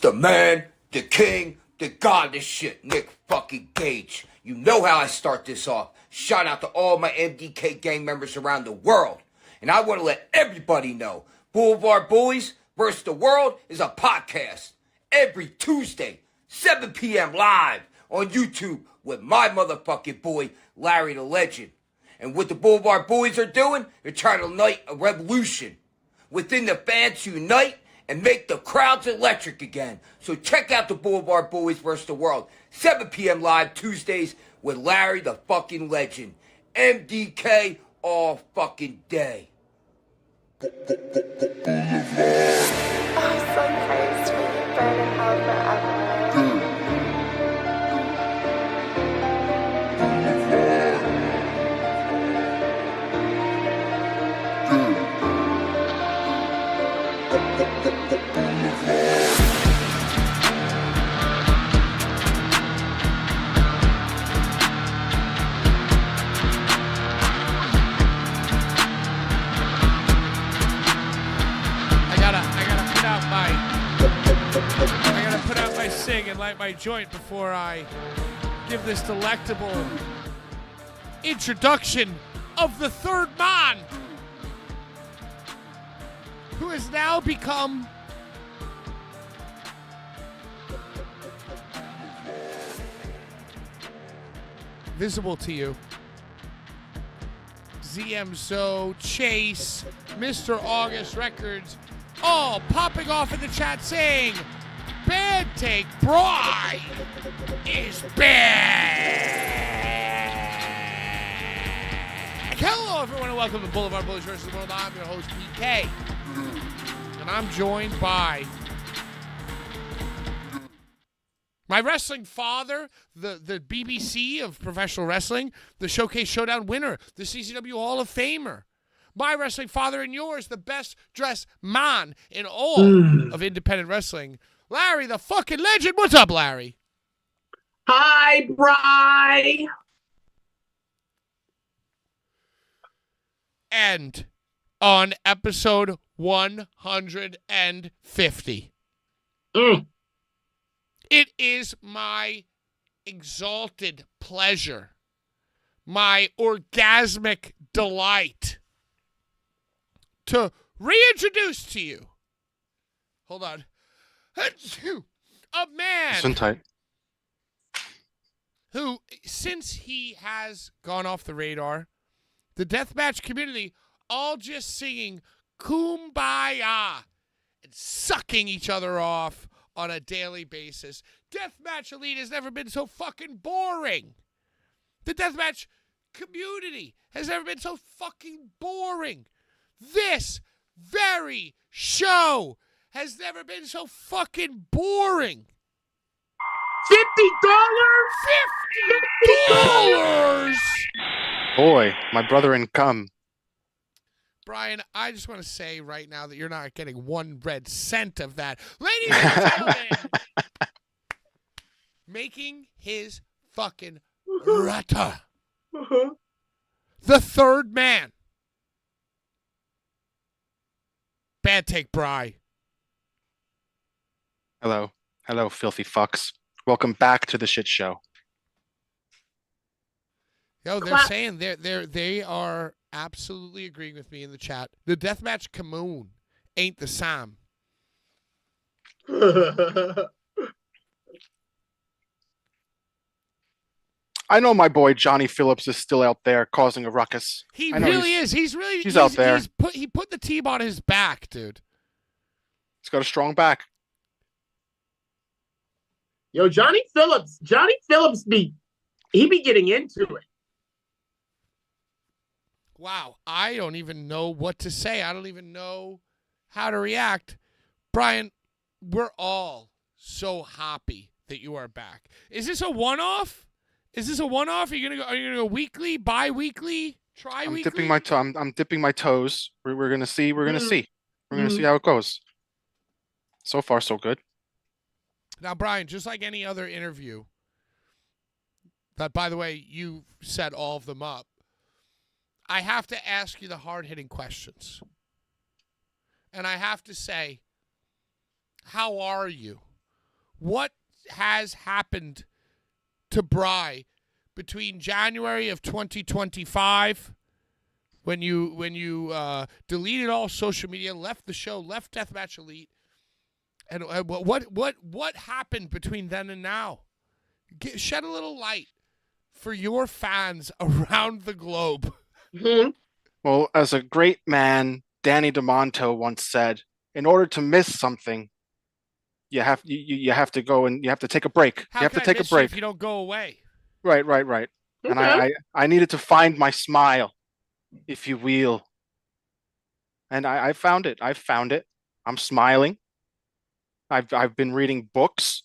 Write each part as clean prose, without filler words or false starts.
The man, the king, the god, this shit, Nick fucking Gage. You know how I start this off. Shout out to all my MDK gang members around the world. And I want to let everybody know, Blvd Bullies vs. the World is a podcast. Every Tuesday, 7 p.m. live on YouTube with my motherfucking boy, Larry the Legend. And what the Blvd Bullies are doing, they're trying to ignite a revolution. Within the fans to unite and make the crowds electric again. So check out the Blvd Bullies vs. the World. 7 p.m. live Tuesdays with Larry the fucking Legend. MDK all fucking day. I'm so praised when you burn in hell forever. I gotta put out my cig and light my joint before I give this delectable introduction of the third man, who has now become visible to you. ZMZO, Chase, Mr. August Records, all popping off in the chat saying, Bad Take Bry is back. Hello, everyone, and welcome to Blvd Bullies versus the World. I'm your host, PK, and I'm joined by my wrestling father, the BBC of professional wrestling, the Showcase Showdown winner, the CCW Hall of Famer. My wrestling father and yours, the best dressed man in all of independent wrestling, Larry, the fucking legend. What's up, Larry? Hi, Bri. And on episode 150, it is my exalted pleasure, my orgasmic delight to reintroduce to you, hold on, a man who, since he has gone off the radar, the deathmatch community all just singing Kumbaya and sucking each other off on a daily basis. Deathmatch Elite has never been so fucking boring. The deathmatch community has never been so fucking boring. This very show has never been so fucking boring. $50? Boy, my brother in cum. Brian, I just want to say right now that you're not getting 1 red cent of that. Ladies and gentlemen, making his fucking rata, the third man. Bad Take Bry. Hello, filthy fucks. Welcome back to the shit show. Yo, they're saying they are absolutely agreeing with me in the chat. The deathmatch Kamoon ain't the Sam. I know my boy Johnny Phillips is still out there causing a ruckus. He really is. He's out there. He put the team on his back, dude. He's got a strong back. Yo, Johnny Phillips be getting into it. Wow, I don't even know what to say. I don't even know how to react. Brian, we're all so happy that you are back. Is this a one-off? Are you gonna go weekly, bi-weekly, tri-weekly? I'm dipping my toes. We're gonna see. We're gonna see how it goes. So far, so good. Now, Brian, just like any other interview, that, by the way, you set all of them up, I have to ask you the hard-hitting questions. And I have to say, how are you? What has happened to Bry between January of 2025, when you deleted all social media, left the show, left Deathmatch Elite, and what happened between then and now? Shed a little light for your fans around the globe. Mm-hmm. Well, as a great man, Danny DeMonto once said, in order to miss something, you have to go and you have to take a break. How you have can to take I miss a break. You if you don't go away? Right. Okay. And I needed to find my smile. if you will. And I found it. I found it. I'm smiling. I've been reading books,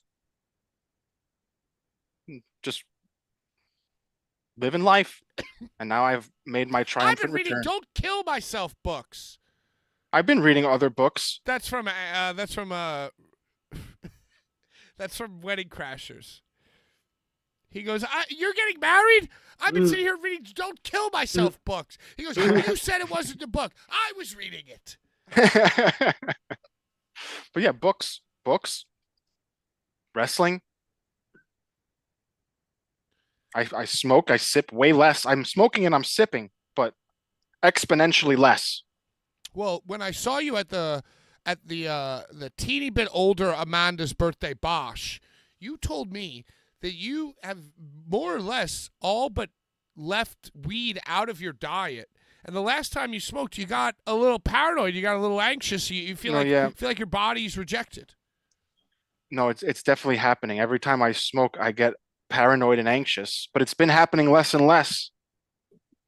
just living life, and now I've made my I've triumphant been reading return. "Don't Kill Myself" books. I've been reading other books. That's from that's from Wedding Crashers. He goes, "You're getting married? I've been sitting here reading "Don't Kill Myself" books." He goes, "You said it wasn't the book. I was reading it." But yeah, books, wrestling. I smoke. I sip way less. I'm smoking and I'm sipping, but exponentially less. Well, when I saw you at the teeny bit older Amanda's birthday bosh, you told me that you have more or less all but left weed out of your diet. And the last time you smoked, you got a little paranoid. You got a little anxious. You feel Yeah. feel like your body's rejected. No, it's definitely happening. Every time I smoke, I get paranoid and anxious, but it's been happening less and less,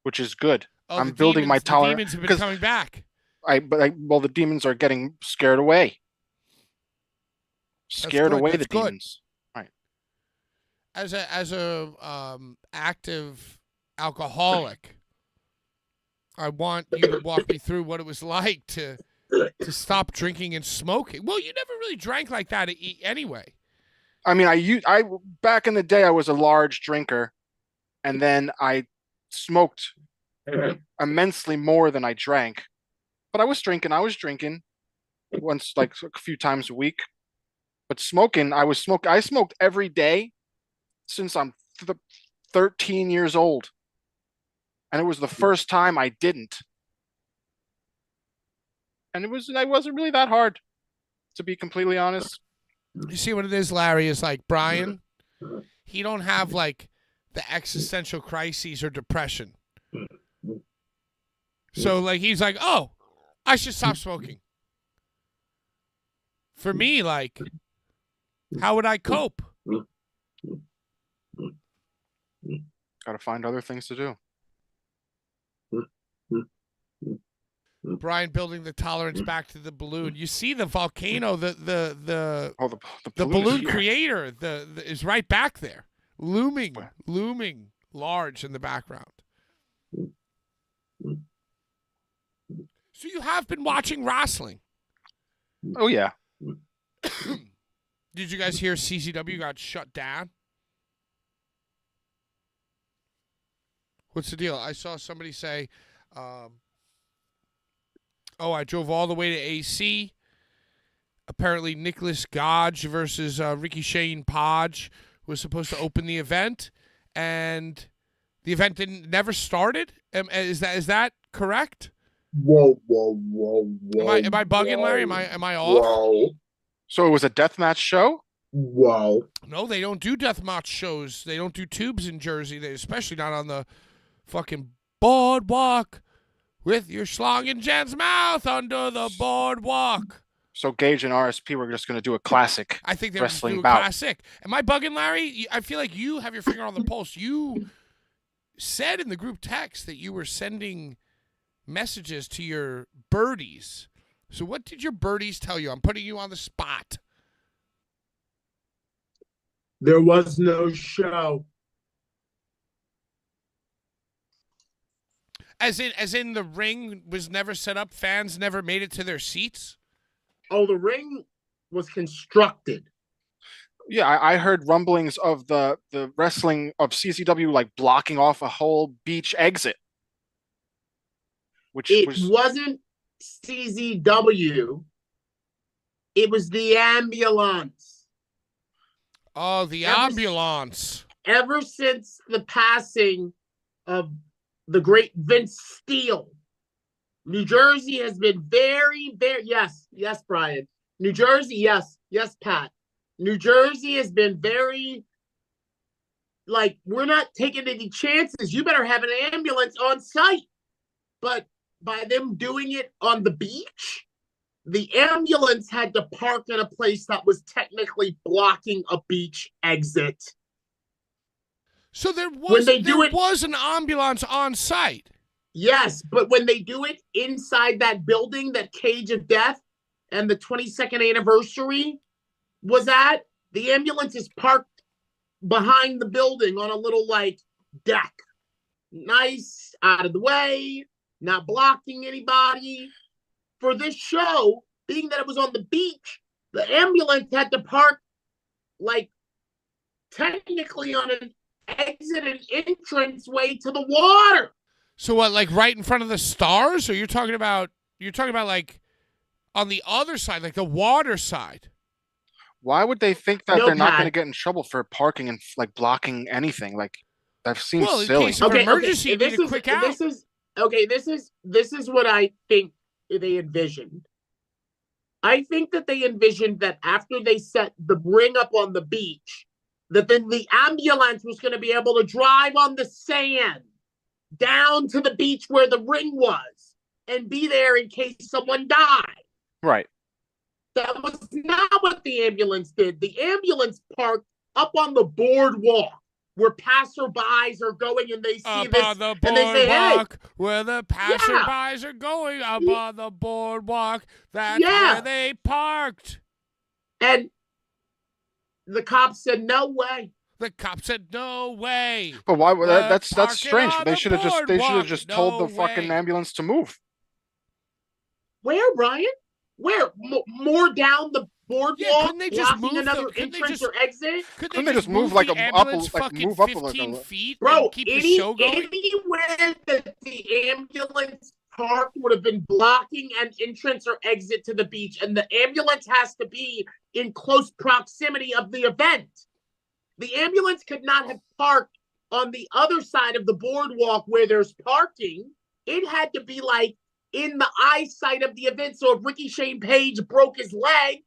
which is good. Oh, I'm building my the tolerance demons have been because coming back. well, the demons are getting scared away. Scared good, away that's the good. demons. Right. As a active alcoholic, I want you to walk me through what it was like to stop drinking and smoking. Well, you never really drank like that anyway. I mean, I back in the day I was a large drinker, and then I smoked immensely more than I drank. But I was drinking once, like a few times a week. But smoking, I smoked every day since I'm 13 years old. And it was the first time I didn't. And it wasn't really that hard, to be completely honest. You see what it is, Larry, is like Brian, he don't have like the existential crises or depression. So like he's like, "Oh, I should stop smoking." For me, like, how would I cope? Got to find other things to do. Brian building the tolerance back to the balloon. You see the volcano, the balloon creator, is right back there, looming large in the background. So you have been watching wrestling. Oh yeah. Did you guys hear CZW got shut down? What's the deal? I saw somebody say, I drove all the way to AC. Apparently, Nicholas Gage versus Ricky Shane Podge was supposed to open the event, and the event never started. Is that correct? Whoa. Am I bugging, Larry? Am I off? Whoa. So it was a deathmatch show? Whoa. No, they don't do deathmatch shows. They don't do tubes in Jersey. Especially not on the fucking boardwalk with your schlong in Jen's mouth under the boardwalk. So Gage and RSP were just going to do a classic. I think they're wrestling doing bout. classic. Am I bugging, Larry? I feel like you have your finger on the pulse. You said in the group text that you were sending messages to your birdies. So what did your birdies tell you? I'm putting you on the spot. There was no show. As in the ring was never set up, fans never made it to their seats? Oh, the ring was constructed. Yeah, I heard rumblings of the wrestling of CCW like blocking off a whole beach exit. It wasn't CZW. It was the ambulance. Oh, the ambulance. Ever since the passing of the great Vince Steele, New Jersey has been very, very, yes, Brian. New Jersey, yes, Pat. New Jersey has been very, like, we're not taking any chances. You better have an ambulance on site. But by them doing it on the beach, the ambulance had to park in a place that was technically blocking a beach exit. So there was an ambulance on site. Yes, but when they do it inside that building, that cage of death, and the 22nd anniversary was at, the ambulance is parked behind the building on a little like deck. Nice, out of the way, not blocking anybody. For this show, being that it was on the beach, the ambulance had to park like technically on an exit and entrance way to the water. So what, like right in front of the stars, or you're talking about like on the other side, like the water side? Why would they think that No, they're not Pat. going to get in trouble for parking and like blocking anything? Like that seems Well, in silly. case of emergency, you need a quick out. This is what I think they envisioned. I think that they envisioned that after they set the ring up on the beach, that then the ambulance was going to be able to drive on the sand down to the beach where the ring was and be there in case someone died. Right. That was not what the ambulance did. The ambulance parked up on the boardwalk where passerbys are going and they see up this on the and they say, "Hey, boardwalk, where the passerbys are going, up on the boardwalk, that's where they parked." And the cop said, "No way." The cop said, "No way." But why would We're that's parking strange. on They the should have boardwalk. just No told the fucking way. ambulance to move. Where, Brian? Where? More down the boardwalk, Yeah, couldn't they just blocking move another couldn't they entrance just- or exit? Couldn't they just move the like a- up a- ambulance like fucking move up a 15 little? feet Bro, and keep the show going? anywhere that the ambulance parked would have been blocking an entrance or exit to the beach, and the ambulance has to be in close proximity of the event. The ambulance could not have parked on the other side of the boardwalk where there's parking. It had to be like in the eyesight of the event. So if Ricky Shane Page broke his leg,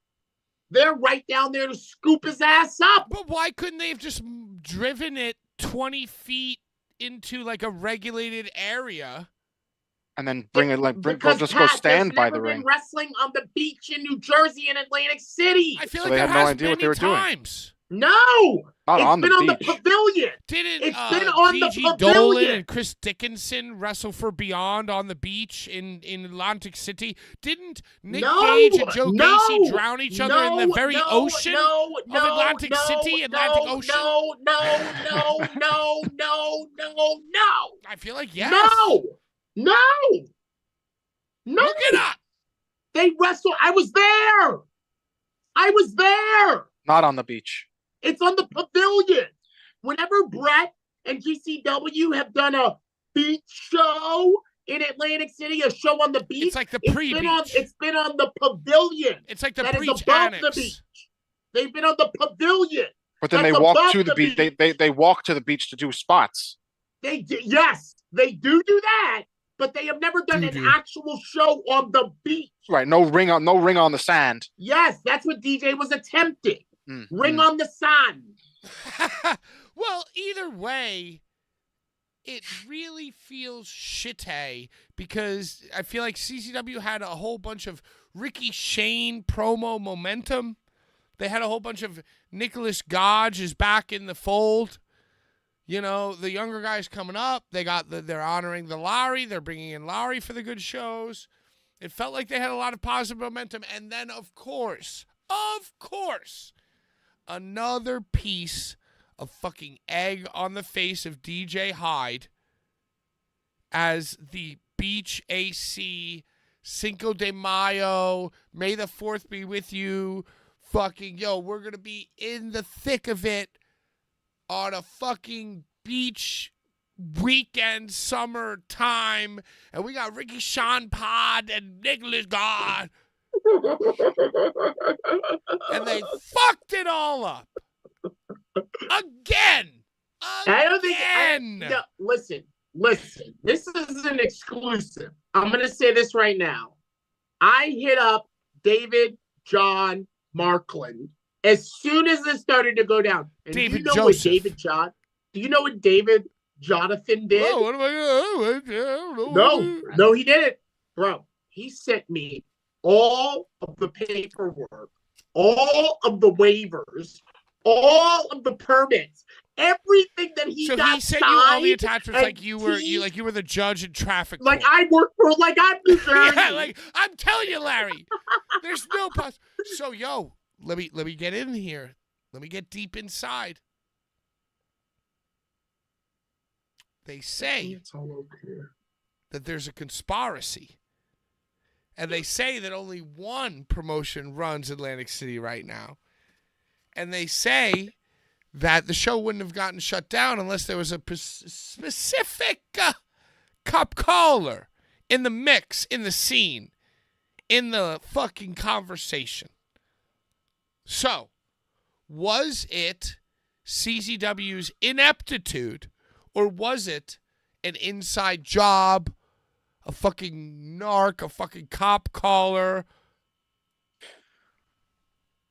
they're right down there to scoop his ass up. But why couldn't they have just driven it 20 feet into like a regulated area? And then bring it like Because just Pat, go stand there's by never the been ring. wresling on the beach in New Jersey and Atlantic City. I feel So like they there had no has idea many what they were doing. times. No, Not it's on the been on beach. the pavilion. Didn't It's been on the Gigi pavilion. Dolan and Chris Dickinson wrestle for Beyond on the beach in Atlantic City? Didn't Nick Gage and Joe Gacy drown each other in the very ocean of Atlantic City, Atlantic Ocean? No. I feel like yes. No. Look it up. They wrestled. I was there. Not on the beach. It's on the pavilion. Whenever Brett and GCW have done a beach show in Atlantic City, a show on the beach, It's like the pre-beach. It's been on the pavilion. It's like the that is beach above annex. the beach. They've been on the pavilion. But then That's they walk above to the the beach. beach. They walk to the beach to do spots. Yes, they do that, but they have never done an actual show on the beach. Right. No ring on the sand. Yes, that's what DJ was attempting. Ring on the sand. Well, either way, it really feels shitty because I feel like CCW had a whole bunch of Ricky Shane promo momentum. They had a whole bunch of Nicholas Gage is back in the fold. You know, the younger guys coming up. They're honoring the Lowry. They're bringing in Lowry for the good shows. It felt like they had a lot of positive momentum. And then, of course, another piece of fucking egg on the face of DJ Hyde as the Beach AC, Cinco de Mayo, May the 4th be with you. Fucking, we're going to be in the thick of it on a fucking beach weekend summer time. And we got Ricky Sean Pod and Nicholas God. And they fucked it all up. Again. I don't think. No, listen. This is an exclusive. I'm going to say this right now. I hit up David John Markland as soon as this started to go down. And David do you know Joseph. What David John? Do you know what David Jonathan did? Oh, what am I gonna? No, he didn't, bro. He sent me all of the paperwork, all of the waivers, all of the permits, everything that he So got he sent you all the signed attachments and like you were the judge in traffic like court. I work for like I'm New Jersey. Yeah, like I'm telling you, Larry. There's no So let me get in here. Let me get deep inside. They say It's all over here. that there's a conspiracy. And they say that only one promotion runs Atlantic City right now. And they say that the show wouldn't have gotten shut down unless there was a specific cop caller in the mix, in the scene, in the fucking conversation. So, was it CZW's ineptitude, or was it an inside job, a fucking narc, a fucking cop caller?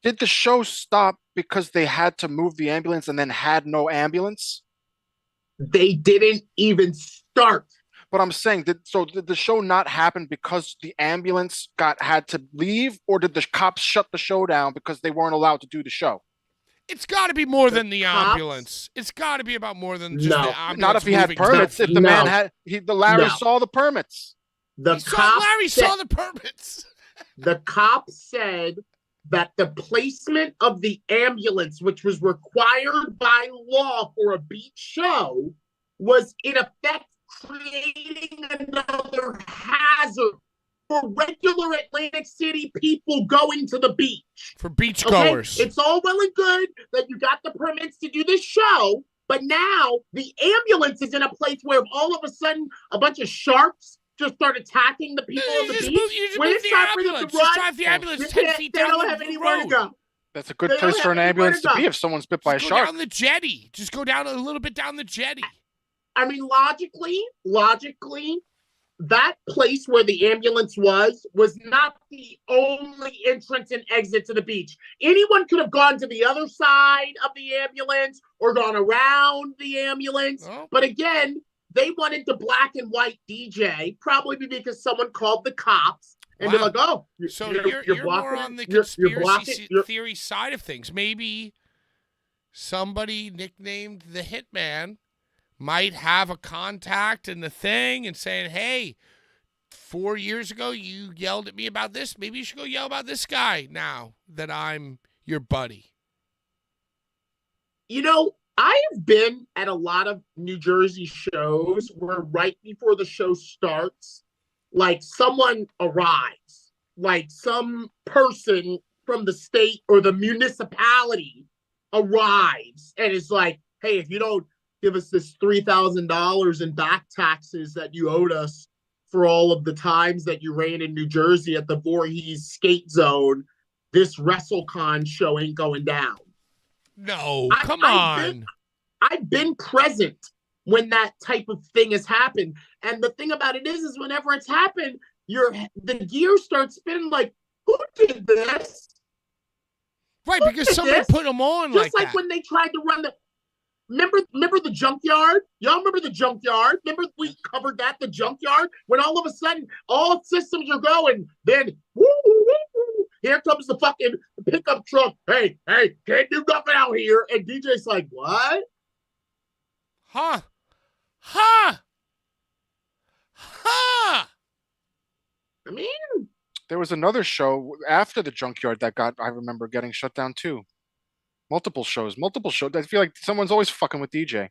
Did the show stop because they had to move the ambulance and then had no ambulance? They didn't even start. But I'm saying, did the show not happen because the ambulance had to leave, or did the cops shut the show down because they weren't allowed to do the show? It's got to be more than the cops? ambulance. It's got to be about more than just No. the ambulance. Not if he had moving permits. stuff. If the No. man had, Larry No. saw the permits. The Larry saw the permits. The cop said that the placement of the ambulance, which was required by law for a beach show, was in effect creating another hazard for regular Atlantic City people going to the beach. For beachgoers. It's all well and good that you got the permits to do this show, but now the ambulance is in a place where all of a sudden a bunch of sharks just start attacking the people on the beach. You just When move it's the time for them ambulance. to Just run, drive the ambulance they 10 can't- feet they down don't the have anywhere to road. go. That's a good They place don't for have an anywhere ambulance to to go. be if someone's bit by a Just go shark. down the jetty. Just go down a little bit down the jetty. I mean, logically, that place where the ambulance was not the only entrance and exit to the beach. Anyone could have gone to the other side of the ambulance or gone around the ambulance. Oh. But again, they wanted the black and white DJ, probably because someone called the cops. And they're Wow. like, oh, So you're you're blocking more it? on the You're conspiracy blocking- theory side of things. Maybe somebody nicknamed the Hitman might have a contact in the thing and saying, hey, 4 years ago you yelled at me about this. Maybe you should go yell about this guy now that I'm your buddy. You know, I have been at a lot of New Jersey shows where right before the show starts, like someone arrives, like some person from the state or the municipality arrives and is like, hey, if you don't give us this $3,000 in back taxes that you owed us for all of the times that you ran in New Jersey at the Voorhees skate zone, this WrestleCon show ain't going down. No, come I've on. I've been present when that type of thing has happened. And the thing about it is whenever it's happened, the gears start spinning like, who did this? Right, Who because did somebody this? put them on Just like like that. when they tried to run the remember the junkyard? Y'all remember the junkyard? Remember we covered that, the junkyard? When all of a sudden all systems are going, then woo, woo, woo, here comes the fucking pickup truck. Hey, can't do nothing out here. And DJ's like, what? Huh. I mean, There was another show after the junkyard that I remember getting shut down too. Multiple shows. I feel like someone's always fucking with DJ.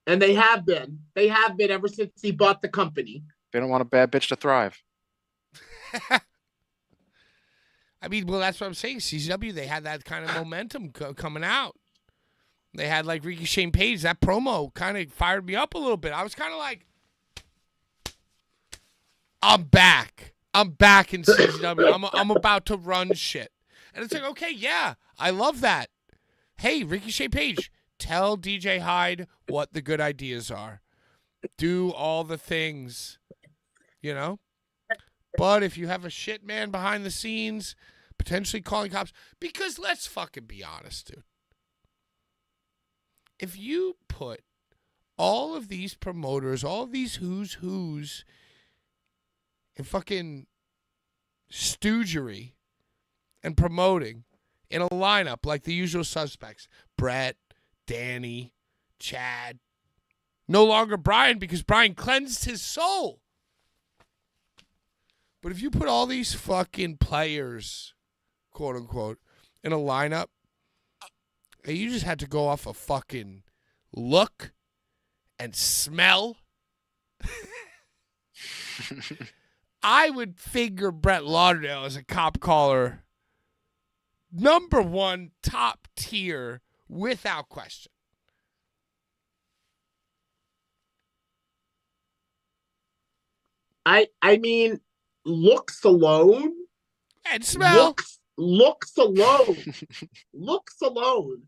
and they have been. They have been ever since he bought the company. They don't want a bad bitch to thrive. I mean, well, that's what I'm saying. CZW, they had that kind of momentum coming out. They had like Ricky Shane Page. That promo kind of fired me up a little bit. I was kind of like, I'm back. I'm back in CZW. I'm about to run shit. And it's like, okay, yeah, I love that. Hey, Ricky Shane Page, tell DJ Hyde what the good ideas are. Do all the things, you know? But if you have a shit man behind the scenes, potentially calling cops, because let's fucking be honest, dude. If you put all of these promoters, all of these who's in fucking stoogery and promoting in a lineup like the usual suspects, Brett, Danny, Chad. No longer Brian because Brian cleansed his soul. But if you put all these fucking players, quote unquote, in a lineup, and you just had to go off a fucking look and smell, I would figure Brett Lauderdale as a cop caller number one, top tier, without question. I mean, looks alone. And smell. Looks alone. Looks alone.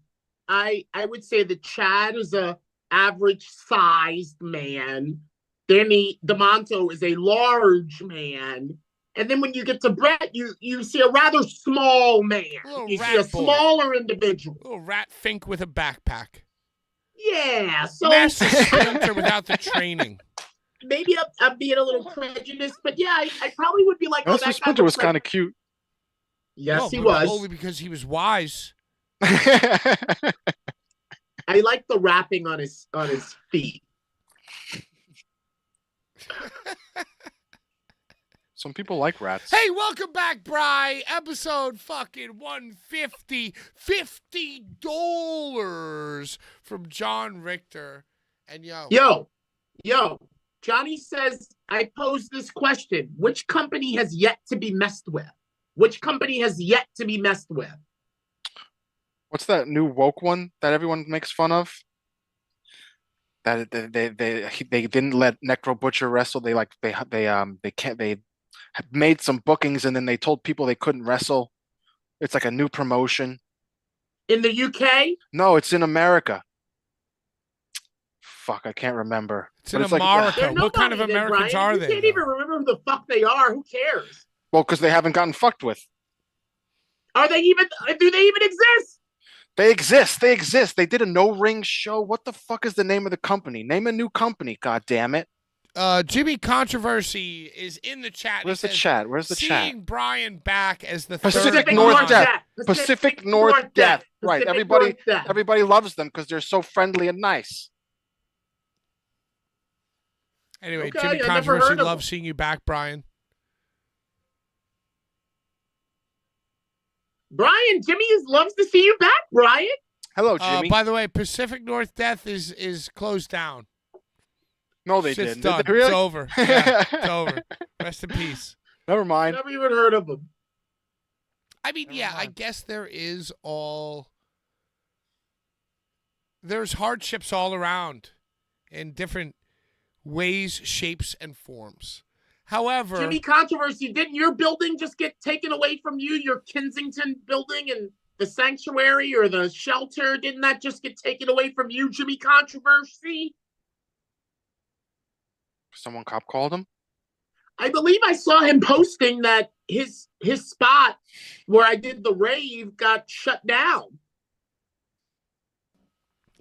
I would say that Chad is a average sized man. Danny DeMonto is a large man. And then when you get to Brett, you see a rather small man. You see a smaller individual. A little rat fink with a backpack. Yeah. So Master sprinter without the training. Maybe I'm being a little prejudiced, but yeah, I probably would be like, oh, Master Splinter was kind of cute. Yes, he but was. Only because he was wise. I like the wrapping on his feet. Some people like rats. Hey, welcome back, Bri. Episode fucking 150. $50 from John Richter. And Yo. Johnny says, I posed this question. Which company has yet to be messed with? Which company has yet to be messed with? What's that new woke one that everyone makes fun of? That they didn't let Necro Butcher wrestle. They made some bookings and then they told people they couldn't wrestle. It's like a new promotion. In the UK? No, it's in America. Fuck, I can't remember. It's in America. Like, what kind of Americans are they? You can't even remember who the fuck they are. Who cares? Well, because they haven't gotten fucked with. Do they even exist? They exist. They did a no-ring show. What the fuck is the name of the company? Name a new company, god damn it. Jimmy Controversy is in the chat. Where's the chat? Seeing Brian back as the Pacific third North one. Death. Pacific North Death. Right. Everybody loves them because they're so friendly and nice. Anyway, Okay, Jimmy Controversy loves seeing you back, Brian. Brian, Jimmy loves to see you back, Brian. Hello, Jimmy. By the way, Pacific North Death is closed down. No, they Shit's didn't. done. Really? It's over. Yeah, it's over. Rest in peace. Never mind. Never even heard of them. I mean, yeah, I guess there's hardships all around in different ways, shapes, and forms. However, Jimmy Controversy, didn't your building just get taken away from you? Your Kensington building and the sanctuary or the shelter, didn't that just get taken away from you, Jimmy Controversy? Someone cop called him? I believe I saw him posting that his spot where I did the rave got shut down.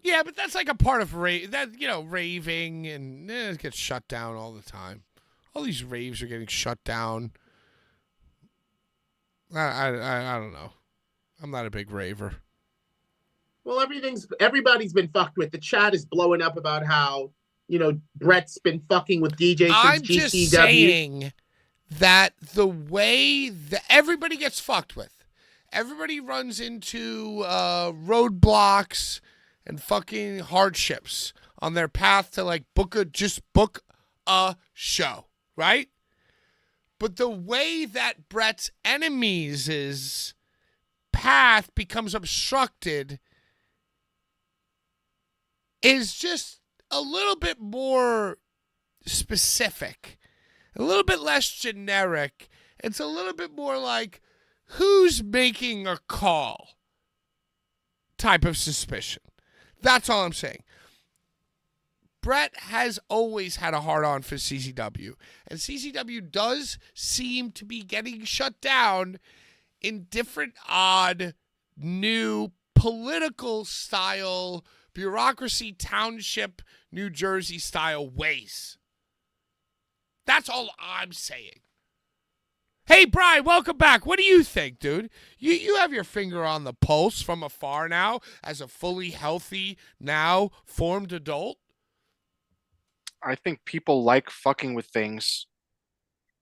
yeah, but that's like a part of raving, and it gets shut down all the time. All these raves are getting shut down. I don't know. I'm not a big raver. Well, everybody's been fucked with. The chat is blowing up about how, Brett's been fucking with DJ since I'm GCW. just saying that the way that everybody gets fucked with, everybody runs into roadblocks and fucking hardships on their path to book a show, right? But the way that Brett's enemies' path becomes obstructed is just a little bit more specific, a little bit less generic. It's a little bit more like who's making a call type of suspicion. That's all I'm saying. Brett has always had a hard-on for CZW, and CZW does seem to be getting shut down in different odd, new, political style, bureaucracy, township, New Jersey style ways. That's all I'm saying. Hey, Brian, welcome back. What do you think, dude? You have your finger on the pulse from afar now as a fully healthy, now formed adult. I think people like fucking with things,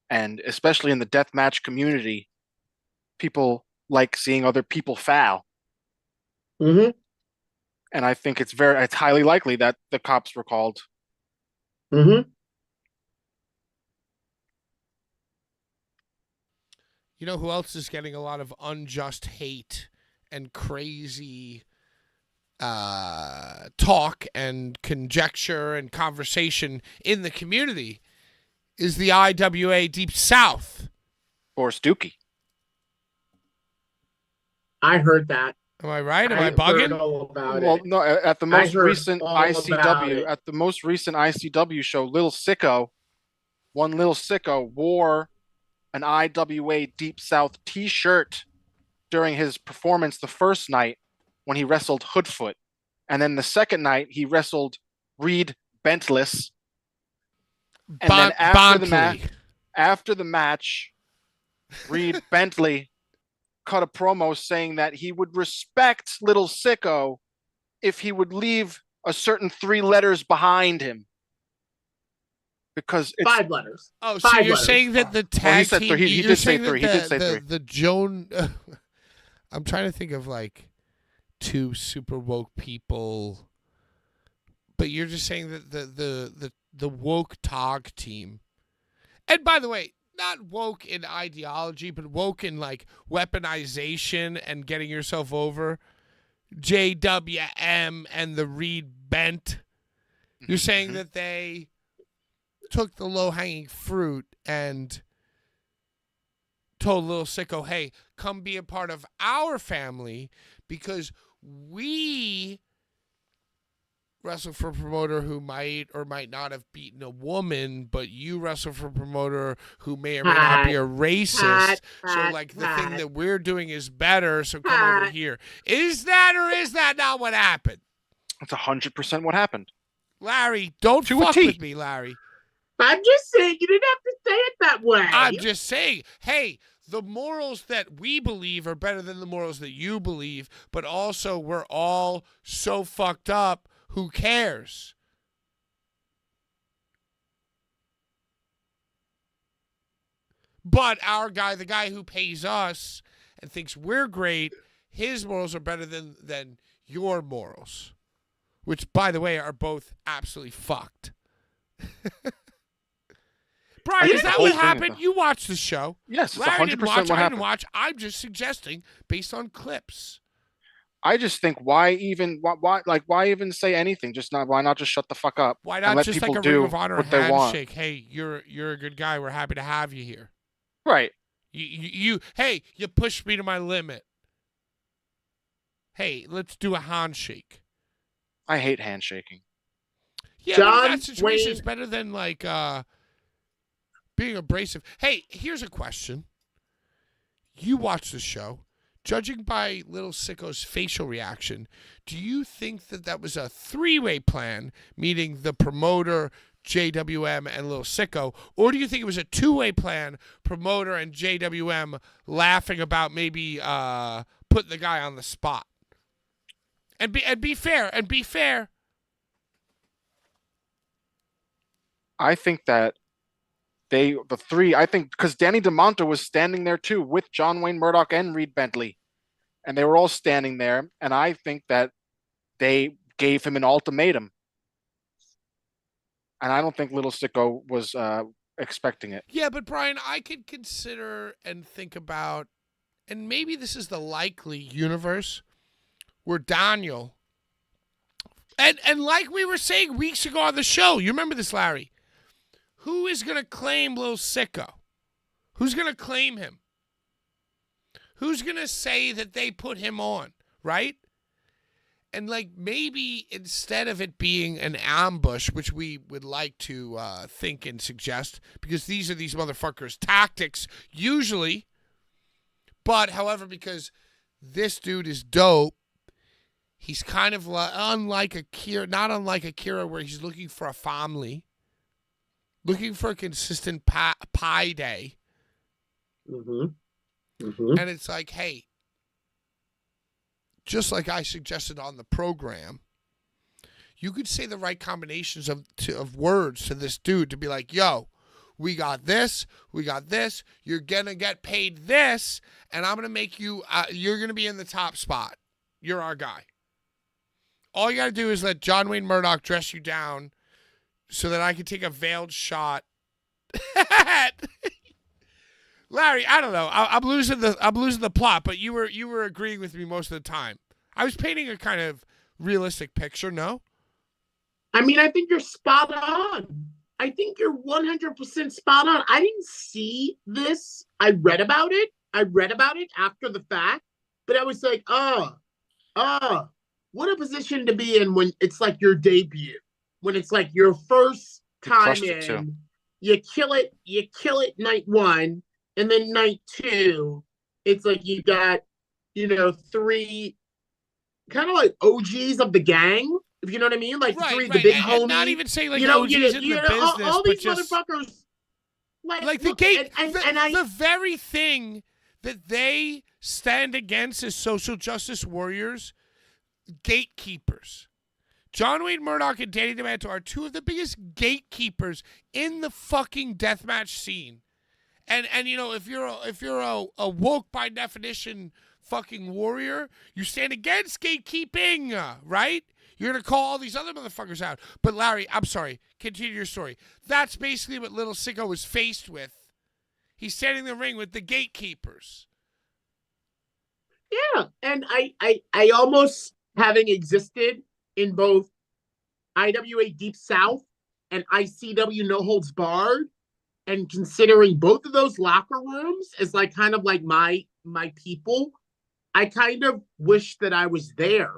and especially in the deathmatch community, people like seeing other people foul. Mm-hmm. And I think it's highly likely that the cops were called. Mm-hmm. You know who else is getting a lot of unjust hate and crazy talk and conjecture and conversation in the community is the IWA Deep South. Or Stookie. I heard that. Am I right? Am I heard bugging? all about Well, it. no, at the I most heard recent all about ICW, it. at the most recent ICW show, one Little Sicko wore an IWA Deep South t-shirt during his performance the first night when he wrestled Hoodfoot. And then the second night he wrestled Reed Bentless. And then after the match, Reed Bentley cut a promo saying that he would respect Little Sicko if he would leave a certain 3 letters behind him. Because it's 5 letters. Oh, so 5 you're letters. saying that the tag he said team... three. He you're did say saying that 3. He did say 3. The Joan... I'm trying to think of, like, 2 super woke people... But you're just saying that the woke tog team... And by the way, not woke in ideology, but woke in, like, weaponization and getting yourself over. JWM and the Reed Bent. You're saying that they took the low-hanging fruit and told Little Sicko, hey, come be a part of our family because we wrestle for a promoter who might or might not have beaten a woman, but you wrestle for a promoter who may or may not be a racist. So, like, the thing that we're doing is better, so come over here. Is that or is that not what happened? That's 100% what happened. Larry, don't To a fuck T. with me, Larry. I'm just saying you didn't have to say it that way. I'm just saying, hey, the morals that we believe are better than the morals that you believe, but also we're all so fucked up, who cares? But our guy, the guy who pays us and thinks we're great, his morals are better than your morals. Which, by the way, are both absolutely fucked. Brian, is that what happened? You watched the show. Yes, it's Larry 100% didn't watch, what I happened. didn't watch. I'm just suggesting based on clips. I just think why even say anything? Why not just shut the fuck up? Why and not let just people like a do Ring of Honor what they want? handshake? Hey, you're a good guy. We're happy to have you here. Right. Hey, you pushed me to my limit. Hey, let's do a handshake. I hate handshaking. Yeah, John but in that situation, Wayne- it's better than like being abrasive. Hey, here's a question. You watch the show. Judging by Little Sicko's facial reaction, do you think that was a 3-way plan, meaning the promoter, JWM, and Little Sicko, or do you think it was a 2-way plan, promoter and JWM laughing about maybe putting the guy on the spot? And be fair. I think that I think because Danny DeMonto was standing there too with John Wayne Murdoch and Reed Bentley. And they were all standing there. And I think that they gave him an ultimatum. And I don't think Little Sicko was expecting it. Yeah, but Brian, I could consider and think about, and maybe this is the likely universe, where Daniel, and like we were saying weeks ago on the show, you remember this, Larry? Who is going to claim Lil Sicko? Who's going to claim him? Who's going to say that they put him on, right? And like maybe instead of it being an ambush, which we would like to think and suggest, because these are these motherfuckers' tactics usually, but however, because this dude is dope, he's kind of unlike Akira, not unlike Akira, where he's looking for a family, looking for a consistent pie day. And it's like, hey, just like I suggested on the program, you could say the right combinations of words to this dude to be like, yo, we got this, you're going to get paid this, and I'm going to make you, you're going to be in the top spot. You're our guy. All you got to do is let John Wayne Murdoch dress you down so that I can take a veiled shot at Larry. I don't know. I'm losing the plot, but you were agreeing with me most of the time. I was painting a kind of realistic picture. No, I mean, I think you're spot on. I think you're 100% spot on. I didn't see this. I read about it after the fact, but I was like, what a position to be in when it's like your debut, when it's like your first time in. You kill it night one, and then night two, it's like you got, three kind of like OGs of the gang, if you know what I mean, like the big homies. And not even say like OGs in the business, all these but just motherfuckers, like the gate, the very thing that they stand against as social justice warriors, gatekeepers. John Wayne Murdoch and Danny DeManto are two of the biggest gatekeepers in the fucking deathmatch scene. And if you're a woke by definition fucking warrior, you stand against gatekeeping, right? You're gonna call all these other motherfuckers out. But Larry, I'm sorry, continue your story. That's basically what Little Sicko was faced with. He's standing in the ring with the gatekeepers. Yeah, and I almost, having existed in both IWA Deep South and ICW No Holds Barred, and considering both of those locker rooms as like kind of like my people, I kind of wish that I was there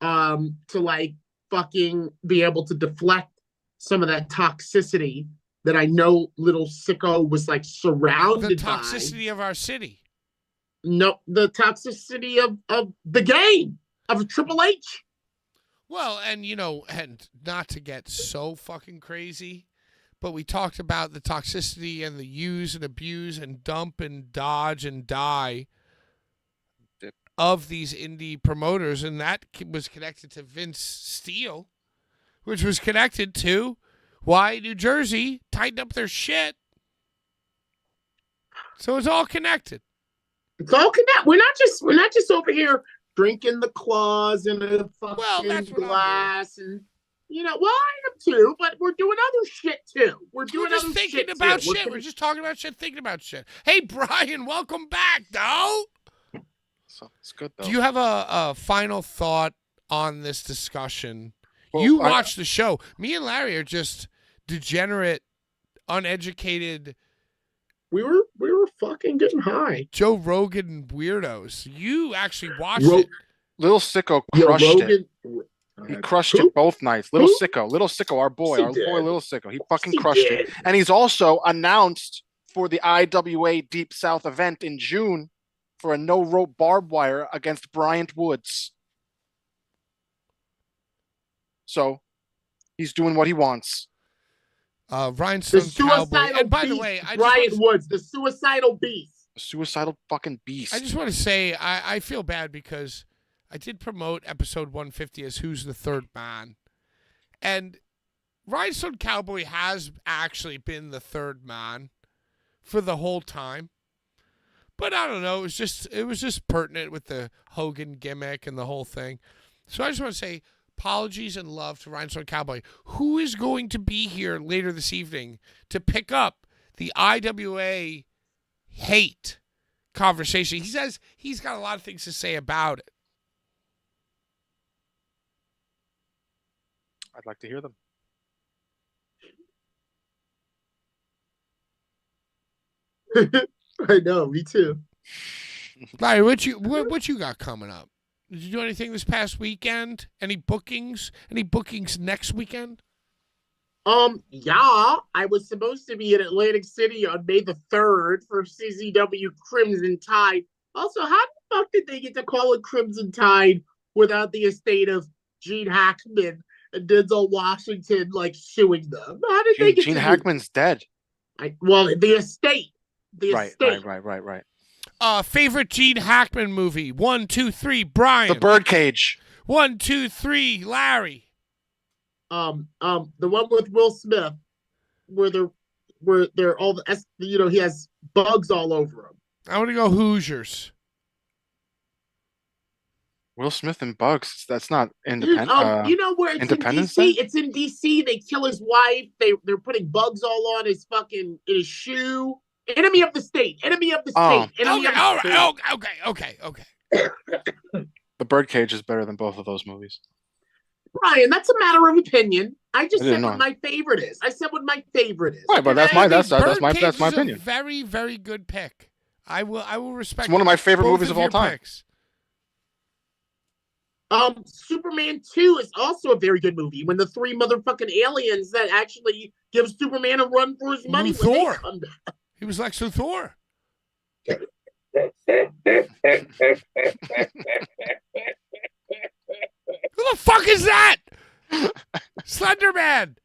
to like fucking be able to deflect some of that toxicity that I know Little Sicko was like surrounded by. The toxicity of our city. No, the toxicity of the game, of Triple H. Well, and and not to get so fucking crazy, but we talked about the toxicity and the use and abuse and dump and dodge and die of these indie promoters, and that was connected to Vince Steele, which was connected to why New Jersey tightened up their shit. So it's all connected. It's all connected. We're not just over here drinking the claws in a fucking glass, and I am too, but we're doing other shit too. We're just thinking about shit. We're just talking about shit, thinking about shit. Hey, Brian, welcome back, though. So it's good though. Do you have a final thought on this discussion? Well, you watched the show. Me and Larry are just degenerate, uneducated. We were fucking getting high. Joe Rogan weirdos. You actually watched it. Little Sicko crushed it. He crushed it both nights. Little Sicko, our boy Little Sicko. He fucking crushed it. And he's also announced for the IWA Deep South event in June for a no-rope barbed wire against Bryant Woods. So he's doing what he wants. Rhinestone Cowboy. And by the way, Bryant Woods, the suicidal beast. The suicidal fucking beast. I just want to say I feel bad because I did promote episode 150 as Who's the Third Man. And Rhinestone Cowboy has actually been the third man for the whole time. But I don't know, it was just pertinent with the Hogan gimmick and the whole thing. So I just want to say apologies and love to Rhinestone Cowboy, who is going to be here later this evening to pick up the IWA hate conversation. He says he's got a lot of things to say about it. I'd like to hear them. I know, me too. Larry, what you got coming up? Did you do anything this past weekend? Any bookings? Any bookings next weekend? Yeah, I was supposed to be in Atlantic City on May the 3rd for CZW Crimson Tide. Also, how the fuck did they get to call it Crimson Tide without the estate of Gene Hackman and Denzel Washington like suing them? How did they get Gene Hackman's dead. The estate. the estate. Right. Favorite Gene Hackman movie? 1, 2, 3. Brian. The Birdcage. 1, 2, 3. Larry. The one with Will Smith, where they're all he has bugs all over him. I want to go Hoosiers. Will Smith and bugs. That's not Dude, independent. you know where it's Independence in DC? Day? It's in DC. They kill his wife. They're putting bugs all on his in his shoe. Enemy of the state. Enemy of the state. Enemy Okay, of all the right. Okay. The Birdcage is better than both of those movies. Brian, that's a matter of opinion. I just I said didn't what know. my favorite is. I said what my favorite is. Right, but that's I my mean, Birdcage is opinion. a very, very good pick. I will respect. It's one of my favorite both movies of all your time. picks. Superman 2 is also a very good movie. When the three motherfucking aliens that actually give Superman a run for his money when Thor. they come back. He was Lex Luthor. Who the fuck is that? Slender Man.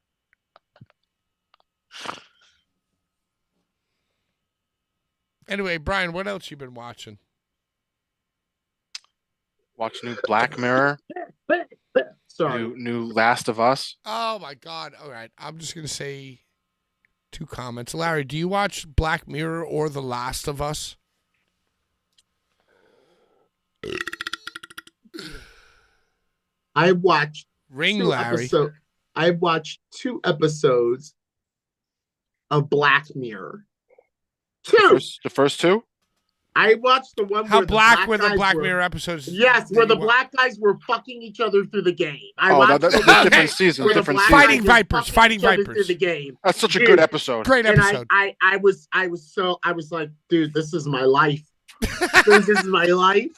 Anyway, Brian, what else you been watching? Watch new Black Mirror. Sorry. New Last of Us. Oh my God! All right, I'm just gonna say 2 comments. Larry, do you watch Black Mirror or The Last of Us? I watched Larry. I watched 2 episodes of Black Mirror. 2. The first 2. I watched the one How where black were the guys Black were- Mirror episodes? Yes, that where the you wa- black guys were fucking each other through the game. I Oh, watched that's the Okay. different seasons. where the Different black seasons. Fighting guys were Vipers, fucking Fighting each other Vipers. through the game. That's such a Dude. good episode. Great And episode. I was like, dude, this is my life. This is my life.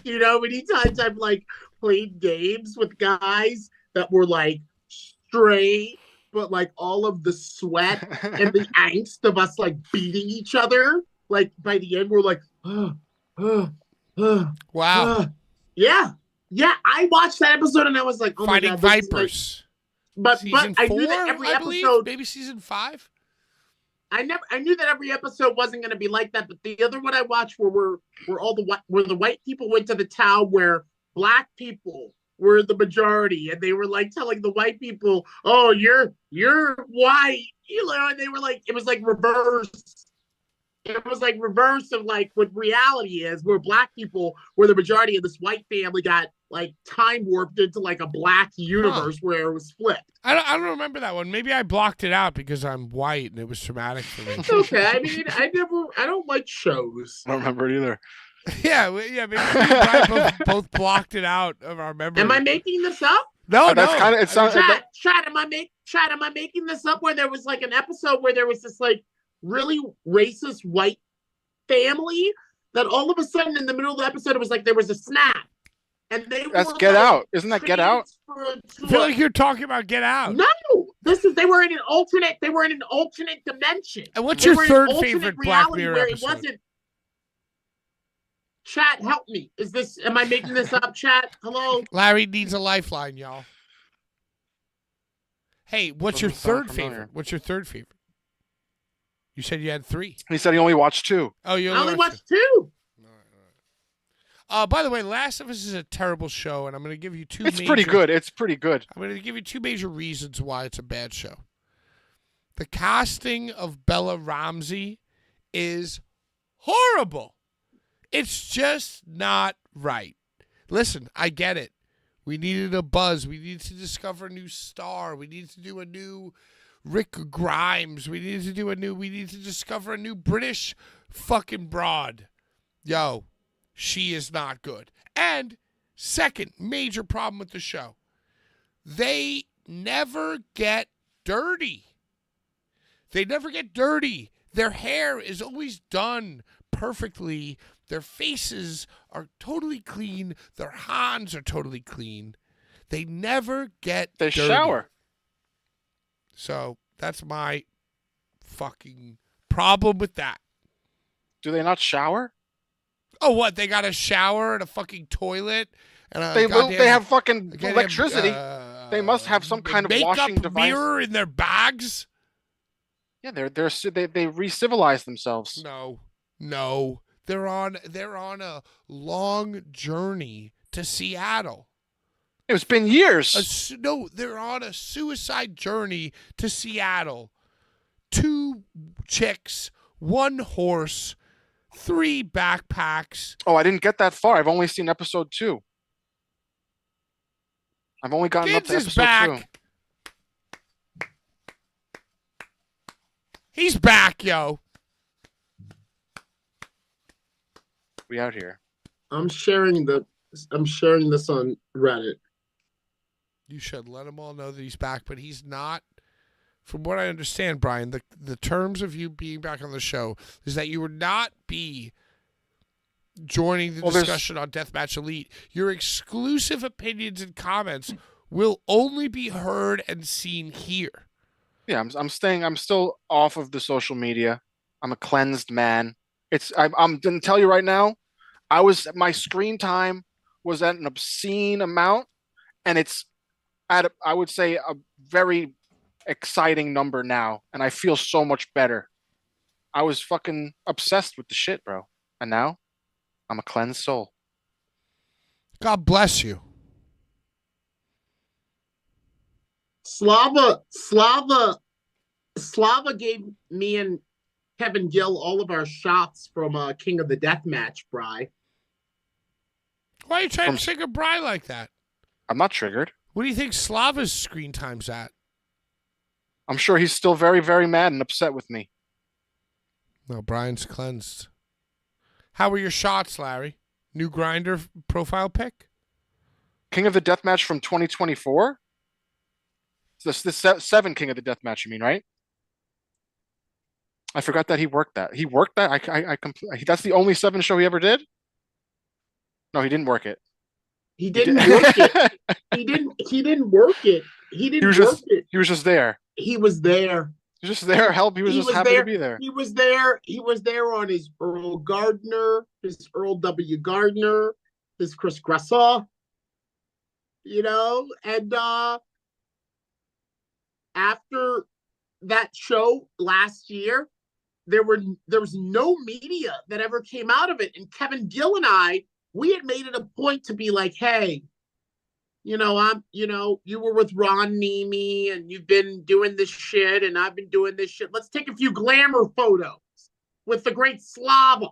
You know, many times I've like played games with guys that were like straight, but like all of the sweat and the angst of us like beating each other. Like by the end, we're like, Wow. yeah. I watched that episode and I was like, oh Fighting my God, this is Vipers. but Season I 4, knew that every I believe? episode. Maybe season 5. I knew that every episode wasn't going to be like that. But the other one I watched where the white people went to the town where black people were the majority, and they were like telling the white people, "Oh, you're white," you know, and they were like, it was like reverse. It was like reverse of like what reality is, where black people were the majority, and this white family got like time warped into like a black universe where it was flipped. I don't remember that one. Maybe I blocked it out because I'm white and it was traumatic for me. It's okay. I mean, I don't like shows. I don't remember it either. Maybe me and Brian both blocked it out of our memory. Am I making this up? No, That's no. kinda- it sounds- Chat, am I making this up where there was like an episode where there was this like really racist white family that all of a sudden in the middle of the episode it was like there was a snap. And That's Get Out. Isn't that Get Out? I feel like you're talking about Get Out. No, they were in an alternate dimension. And what's They your were in third an alternate favorite Black reality Mirror where episode? It wasn't. Chat, help me. Am I making this up, chat? Hello? Larry needs a lifeline, y'all. Hey, what's your Doesn't sound third familiar. favorite? What's your third favorite? You said you had 3. He said he only watched 2. Oh, you I only watched 2. By the way, Last of Us is a terrible show, and I'm going to give you 2 It's major... pretty good. It's pretty good. I'm going to give you 2 major reasons why it's a bad show. The casting of Bella Ramsey is horrible. It's just not right. Listen, I get it. We needed a buzz. We needed to discover a new star. We needed to do a new Rick Grimes. We needed to discover a new British fucking broad. Yo, she is not good. And second major problem with the show, they never get dirty. Their hair is always done perfectly. Their faces are totally clean. Their hands are totally clean. They never get They dirty. shower. So that's my fucking problem with that. Do they not shower? Oh, what? They got a shower and a fucking toilet and a They goddamn- have fucking goddamn, electricity. They must have some kind of makeup washing device. mirror in their bags. Yeah, they re-civilized themselves. No. They're on a long journey to Seattle. It's been years. No, they're on a suicide journey to Seattle. 2 chicks, 1 horse, 3 backpacks. Oh, I didn't get that far. I've only seen episode 2. I've only gotten up Gibbs to is episode back. 2. He's back, yo. We out here. I'm sharing this on Reddit. You should let them all know that he's back, but he's not. From what I understand, Brian, the terms of you being back on the show is that you would not be joining the discussion on Deathmatch Elite. Your exclusive opinions and comments will only be heard and seen here. Yeah, I'm still off of the social media. I'm a cleansed man. I'm gonna tell you right now, my screen time was at an obscene amount, and it's at I would say a very exciting number now, and I feel so much better. I was fucking obsessed with the shit, bro. And now I'm a cleansed soul. God bless you. Slava gave me and Kevin Gill all of our shots from King of the Deathmatch, Bry. Why are you trying to trigger Brian like that? I'm not triggered. What do you think Slava's screen time's at? I'm sure he's still very, very mad and upset with me. No, Brian's cleansed. How were your shots, Larry? New grinder profile pic? King of the Deathmatch from 2024? This 7 King of the Deathmatch, you mean, right? I forgot that he worked that. He worked that? That's the only 7 show he ever did? No, he didn't work it. He didn't work it. He didn't work it. He was just there. He was there. He was just there. Help. He was just happy to be there. He was there. He was there on his Earl Gardner, his Earl W. Gardner, his Chris Gressa, and after that show last year, there was no media that ever came out of it. And Kevin Gill and we had made it a point to be like, hey, you were with Ron Nemi and you've been doing this shit and I've been doing this shit. Let's take a few glamour photos with the great Slava.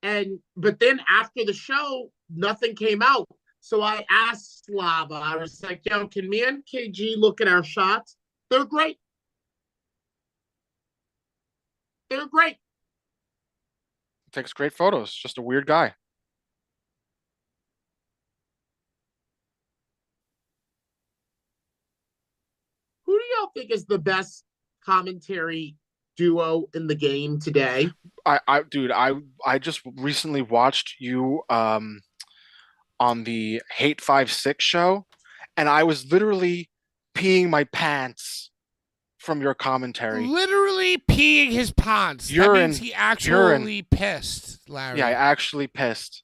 But then after the show, nothing came out. So I asked Slava, I was like, yo, can me and KG look at our shots? They're great. They're great. Takes great photos. Just a weird guy. Who do y'all think is the best commentary duo in the game today? I just recently watched you on the Hate 5-6 show, and I was literally peeing my pants from your commentary. Literally peeing his pants. That means he actually pissed, Larry. Yeah, I actually pissed.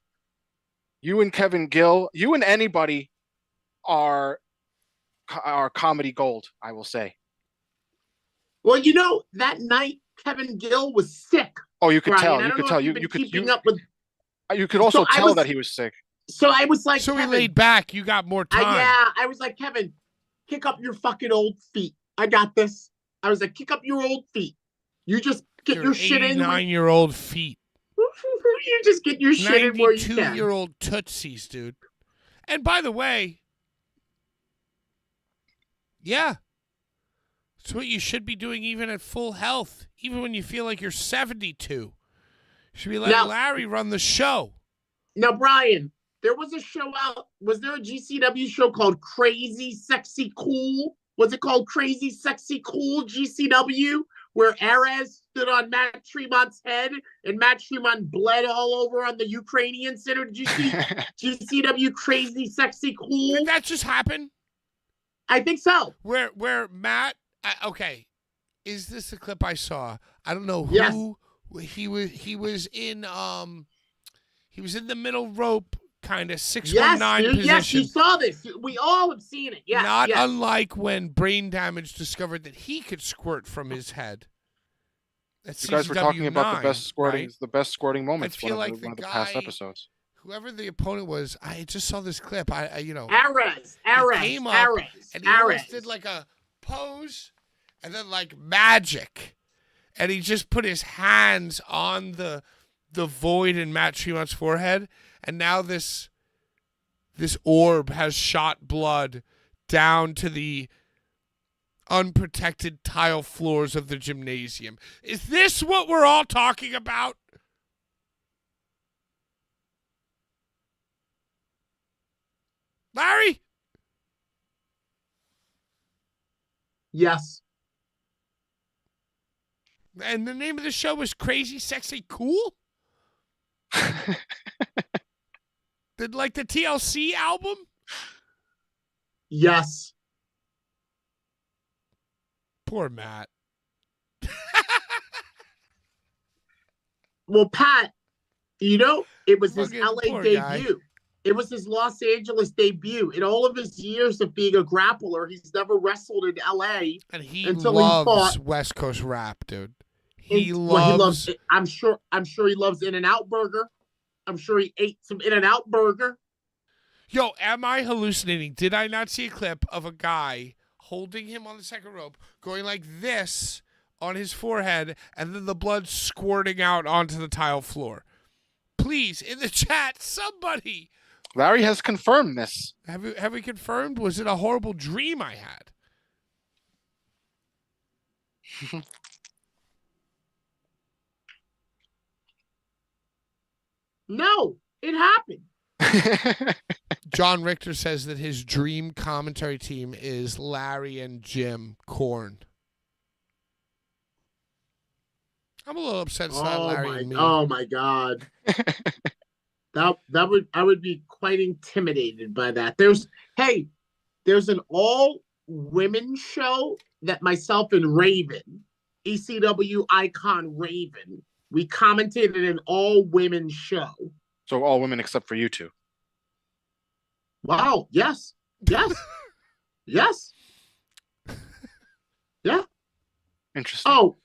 You and Kevin Gill, you and anybody are comedy gold, I will say. Well, that night Kevin Gill was sick. Oh, you could Brian. tell. You could tell. You could also So tell that he was sick. So I was like, so Kevin, he laid back. You got more time. I was like, Kevin, kick up your fucking old feet. I got this. I was like, kick up your old feet. You just get your shit in. 89-year-old feet. You just get your shit in where you can. 92-year-old tootsies, dude. And by the way, yeah, it's what you should be doing even at full health, even when you feel like you're 72. You should be letting Larry run the show. Now, Brian, there was a show out. Was there a GCW show called Crazy Sexy Cool? Was it called Crazy Sexy Cool GCW? Where Ares stood on Matt Tremont's head and Matt Tremont bled all over on the Ukrainian Center. Did you see GCW Crazy Sexy Cool? Did that just happen? I think so. Where Matt, okay, is this the clip I saw? I don't know who he was in. He was in the middle rope kind of 619 Yes, dude, position. yes, you saw this. We all have seen it. Yes, Not yes. unlike when Brain Damage discovered that he could squirt from his head. At You guys were talking about the best squirting, right? the best squirting moments. I feel like one of the the past guy- episodes. Whoever the opponent was, I just saw this clip. Ares, came up and he almost did like a pose, and then like magic, and he just put his hands on the void in Matt Tremont's forehead, and now this orb has shot blood down to the unprotected tile floors of the gymnasium. Is this what we're all talking about? Larry? Yes. And the name of the show was Crazy Sexy Cool? Like the TLC album? Yes. Poor Matt. Well, Pat, it was his Fucking LA poor debut. guy. It was his Los Angeles debut. In all of his years of being a grappler, he's never wrestled in LA. And he Until he loves fought- West Coast rap, dude. Well, He loves I'm sure he loves In-N-Out Burger. I'm sure he ate some In-N-Out Burger. Yo, am I hallucinating? Did I not see a clip of a guy holding him on the second rope, going like this on his forehead, and then the blood squirting out onto the tile floor? Please, in the chat, somebody. Larry has confirmed this. Have we confirmed? Was it a horrible dream I had? No, it happened. John Richter says that his dream commentary team is Larry and Jim Korn. I'm a little upset it's not Larry and me. Oh my God. I would be quite intimidated by that. There's an all women show that myself and Raven, ECW icon Raven, we commentated an all women show. So all women except for you two. Wow. Yes. Yes. Yes. Yeah. Interesting. Oh,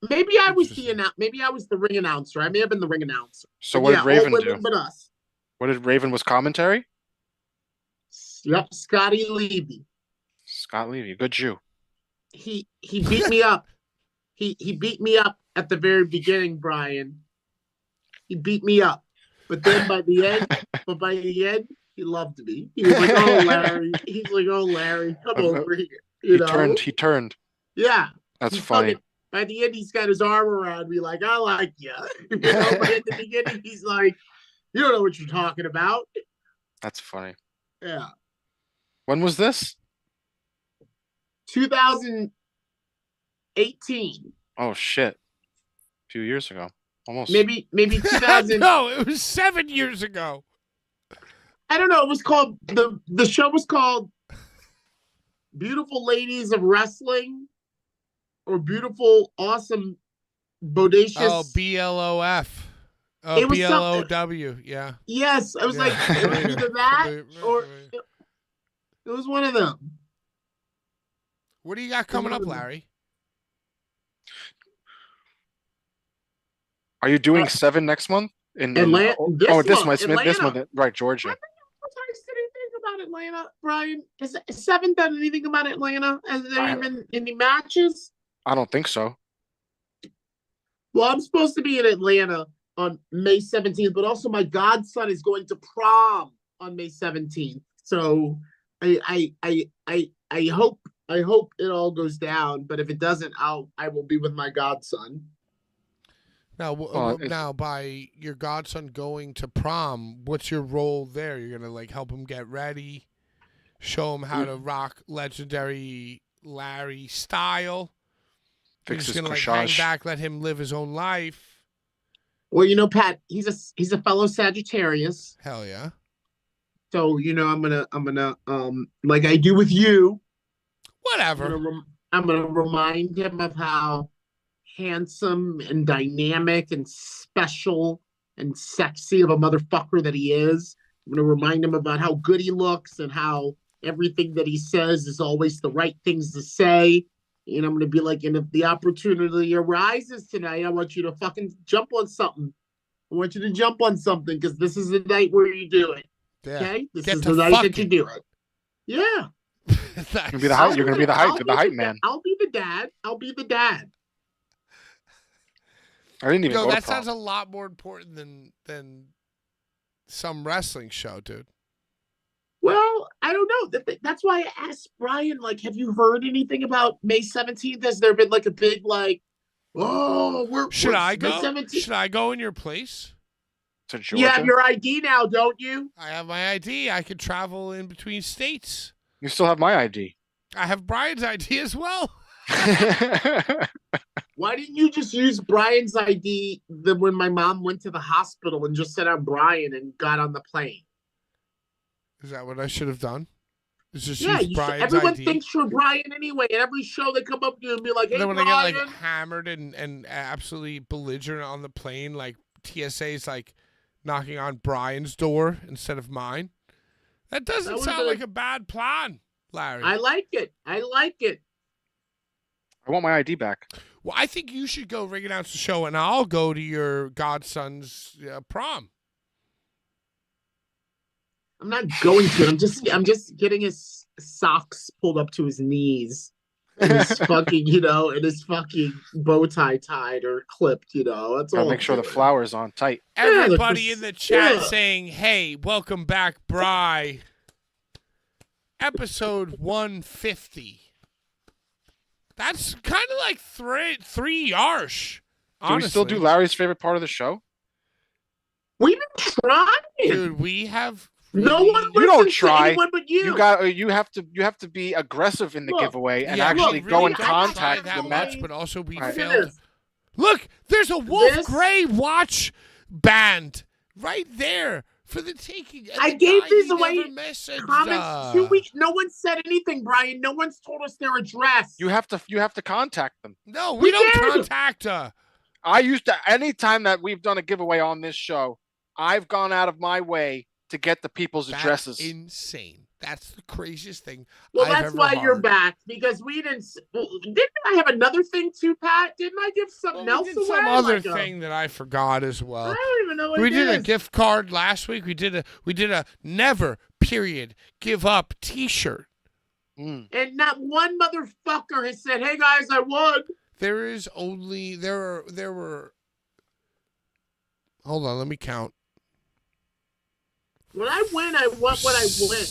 maybe I was the ring announcer. I may have been the ring announcer. So what did Raven all do? women but us. What did Raven was commentary? Yep, Scotty Levy. Scott Levy, good Jew. He beat me up. He beat me up at the very beginning, Brian. He beat me up. But then by the end, he loved me. He was like, "Oh, Larry." He's like, "Oh, Larry, come over here." He turned. Yeah. That's He funny. fucking- By the end, he's got his arm around me like, "I like you." But at the beginning, he's like, "You don't know what you're talking about." That's funny. Yeah. When was this? 2018. Oh shit. A few years ago. Almost. Maybe 2000. No, it was 7 years ago. I don't know. It was called the show was called Beautiful Ladies of Wrestling, or Beautiful Awesome Bodacious. Oh, BLOF. Oh, It was BLOW. Yeah. Yes, I was Yeah. like, it was either that or it was one of them. What do you got coming up, Larry? Are you doing 7 next month? In Atlanta. this month. Atlanta. Right, Georgia. Has anything about Atlanta, Brian? Has Seven done anything about Atlanta? Has there even any matches? I don't think so. Well, I'm supposed to be in Atlanta on May 17th, but also my godson is going to prom on May 17th. So I hope it all goes down. But if it doesn't, I will be with my godson. Now, by your godson going to prom, what's your role there? You're gonna like help him get ready, show him how to rock legendary Larry style. You're Fix just his gonna like hang corsage. back, let him live his own life. Well, Pat, he's a fellow Sagittarius. Hell yeah. So I'm gonna like I do with you. Whatever. I'm gonna remind him of how handsome and dynamic and special and sexy of a motherfucker that he is. I'm going to remind him about how good he looks and how everything that he says is always the right things to say. And I'm going to be like, and if the opportunity arises tonight, I want you to fucking jump on something. I want you to jump on something because this is the night where you do it. Yeah. Okay? This Get is to the night that fucking. you do it. Yeah. Nice. You're gonna be the hype man. I'll be the dad. I'll be the dad. I didn't even Yo, go to that prom. sounds a lot more important than some wrestling show, dude. Well, I don't know. That's why I asked Brian, like, have you heard anything about May 17th? Has there been like a big like, oh, Should I May go? 17th? Should I go in your place? To You Georgia. have your ID now, don't you? I have my ID. I can travel in between states. You still have my ID. I have Brian's ID as well. Why didn't you just use Brian's ID when my mom went to the hospital and just said I'm Brian and got on the plane? Is that what I should have done? Is just Yeah, use Brian's everyone ID? thinks you're Brian anyway. And every show they come up to you and be like, "Hey, And then when Brian." I get like hammered and absolutely belligerent on the plane, like TSA's like knocking on Brian's door instead of mine. That doesn't That would've sound been- like a bad plan, Larry. I like it. I like it. I want my ID back. Well, I think you should go ring announce the show, and I'll go to your godson's prom. I'm not going to. I'm just getting his socks pulled up to his knees, and his fucking, and his fucking bow tie tied or clipped. That's Gotta all. make I'm sure the doing. flower's on tight. Everybody in the chat yeah. saying, "Hey, welcome back, Bri." Episode 150. That's kind of like three yarsh. Do we still do Larry's favorite part of the show? We've been trying. Dude, we have. No really- one You don't listens to try. anyone but you. You have to be aggressive in the Look, giveaway and Yeah, actually we go really and don't try contact that the much, match. but also we Right. Look at failed. this. Look, there's a Wolf This- Gray watch band right there for the taking. And I the gave guy these he away never messaged, Comments 2 weeks. No one said anything, Brian. No one's told us their address. You have to contact them. No, we We don't did. contact her. I used to anytime that we've done a giveaway on this show, I've gone out of my way to get the people's That's addresses. insane. That's the craziest thing. Well, I've that's ever why you're heard. back, because we didn't. Didn't I have another thing too, Pat? Didn't I give something Well, else we did away? some other Like thing that I forgot as I well. don't even know what We it did a is. gift card last week. We did a never period give up T-shirt. Mm. And not one motherfucker has said, "Hey guys, I won." There were. Hold on, let me count. When I win, I want what I win.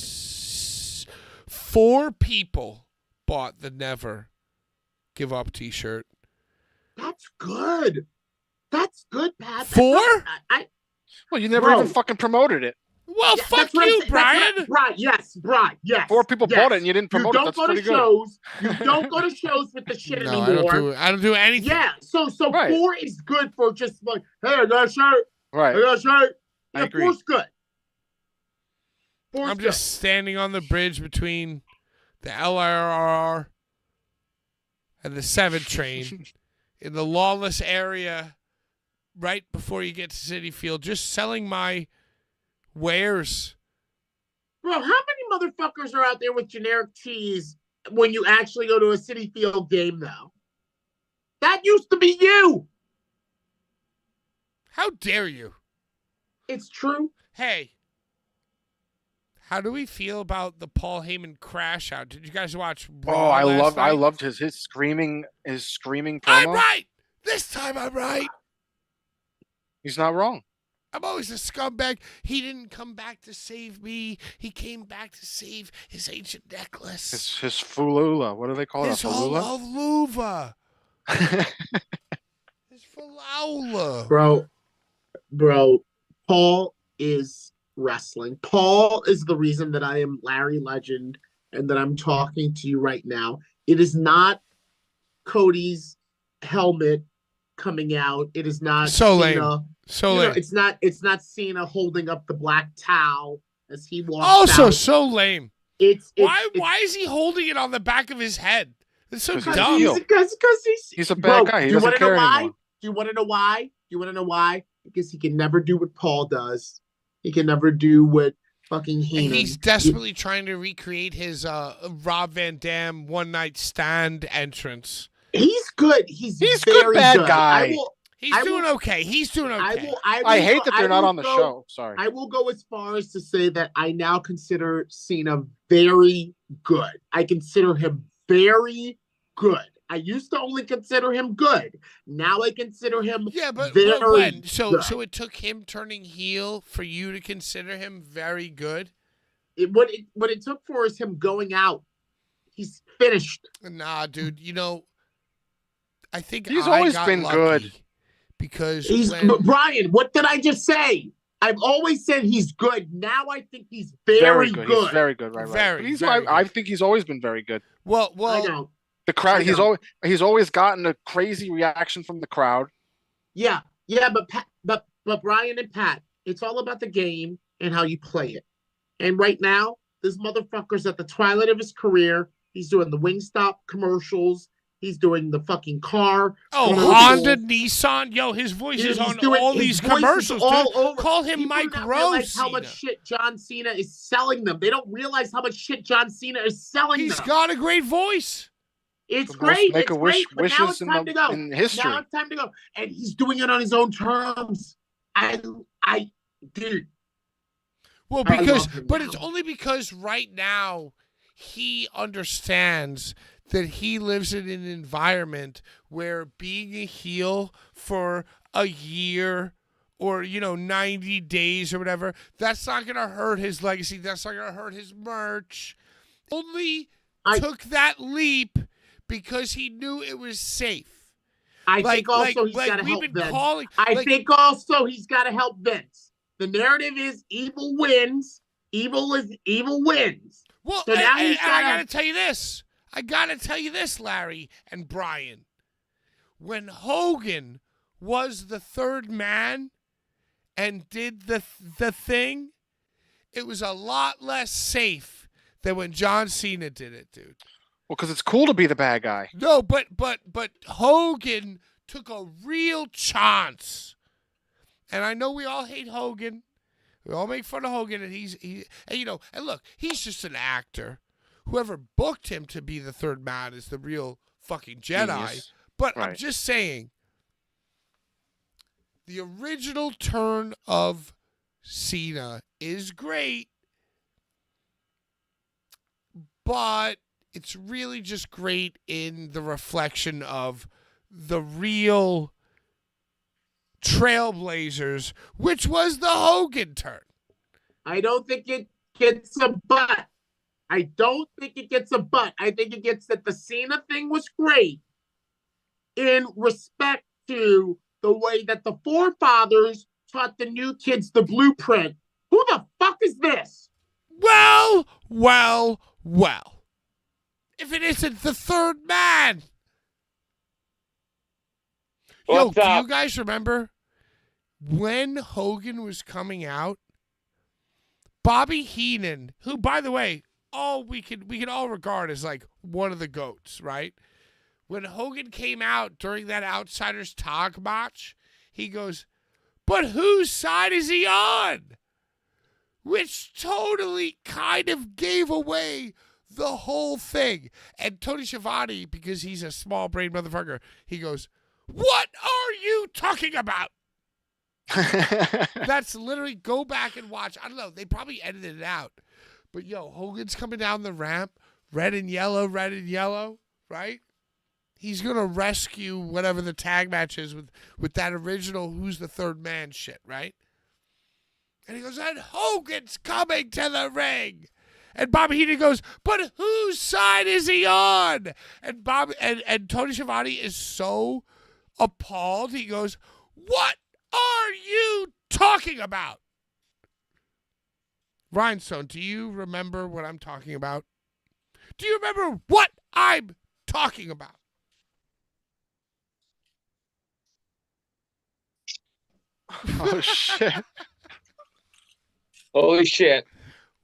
4 people bought the never give up T-shirt. That's good. That's good, Pat. That's 4? not- I Well, you never Bro. even fucking promoted it. Well, yeah, fuck that's what I'm you, saying. That's Brian. what- Brian, yes, Brian, yes. 4 people yes. bought it and you didn't You promote it. don't That's go to pretty good. shows. You don't go to shows with the shit No, anymore. I don't do anything. Yeah, so Right. 4 is good for just like, hey, I got a shirt. I Right. got a shirt. I Yeah, agree. 4's good. 4's I'm good. just standing on the bridge between the LRR and the 7 train in the lawless area right before you get to City Field, just selling my wares. Bro, how many motherfuckers are out there with generic tees when you actually go to a City Field game, though? That used to be you. How dare you? It's true. Hey, how do we feel about the Paul Heyman crash out? Did you guys watch Raw Oh, I last night? loved his screaming promo. I'm right. This time I'm right. He's not wrong. I'm always a scumbag. He didn't come back to save me. He came back to save his ancient necklace. His fulula. What do they call it? His A whole fulula? luva. His falaula. Bro, Paul is wrestling. Paul is the reason that I am Larry Legend and that I'm talking to you right now. It is not Cody's helmet coming out. It is not So Cena. lame. So You know, lame. it's not Cena holding up the black towel as he walks out. Also, so lame. It's Why is he holding it on the back of his head? It's so 'Cause he's dumb. heel. Because He's a bad Bro, guy. He do you doesn't wanna know care why? anymore. Do you want to know why? Because he can never do what Paul does. He can never do what fucking And Heenan. he's desperately trying to recreate his Rob Van Dam one night stand entrance. He's good. He's good very bad good. guy. He's doing okay. He's doing okay. I hate that they're not on the show. Sorry. I will go as far as to say that I now consider Cena very good. I consider him very good. I used to only consider him good. Now I consider him very when? good. So it took him turning heel for you to consider him very good? What it took for is him going out. He's finished. Nah, dude. I think he's always got been lucky good. because But Brian, what did I just say? I've always said he's good. Now I think he's very good. He's very good, right? Very, But I think he's always been very good. Well, I know. The crowd. He's always gotten a crazy reaction from the crowd. Yeah, but Brian and Pat, it's all about the game and how you play it. And right now, this motherfucker's at the twilight of his career. He's doing the Wingstop commercials. He's doing the fucking car. Honda, Nissan. Yo, his voice is on all these commercials, dude. Call him People Mike don't Rose. realize how much shit John Cena is selling them. They don't realize how much shit John Cena is selling them. He's got a great voice. It's great. Make it's a wish, great, but now it's time to go. in history. Now it's time to go. And he's doing it on his own terms. Dude. Well, it's only because right now he understands that he lives in an environment where being a heel for a year or 90 days or whatever, that's not going to hurt his legacy. That's not going to hurt his merch. Only took that leap because he knew it was safe. I think also he's got to help Vince. I think also he's got to help Vince. The narrative is evil wins. Evil wins. Well, so now I got to tell you this, Larry and Brian. When Hogan was the third man and did the thing, it was a lot less safe than when John Cena did it, dude. Well, because it's cool to be the bad guy. No, but Hogan took a real chance. And I know we all hate Hogan. We all make fun of Hogan, and look, he's just an actor. Whoever booked him to be the third man is the real fucking Jedi. Genius. But right. I'm just saying, the original turn of Cena is great, but it's really just great in the reflection of the real Trailblazers, which was the Hogan turn. I don't think it gets a butt. I don't think it gets a butt. I think it gets that the Cena thing was great in respect to the way that the forefathers taught the new kids the blueprint. Who the fuck is this? Well. If it isn't the third man. Yo, do you guys remember when Hogan was coming out? Bobby Heenan, who, by the way, we can all regard as like one of the GOATs, right? When Hogan came out during that Outsiders Talk match, he goes, "But whose side is he on?" Which totally kind of gave away the whole thing. And Tony Schiavone, because he's a small brain motherfucker, he goes, "What are you talking about?" That's literally, go back and watch. I don't know. They probably edited it out. But yo, Hogan's coming down the ramp, red and yellow, right? He's going to rescue whatever the tag match is with that original who's the third man shit, right? And he goes, "And Hogan's coming to the ring." And Bobby Heenan goes, "But whose side is he on?" And and Tony Schiavone is so appalled. He goes, "What are you talking about?" Rhinestone, do you remember what I'm talking about? Do you remember what I'm talking about? Oh, shit. Holy shit.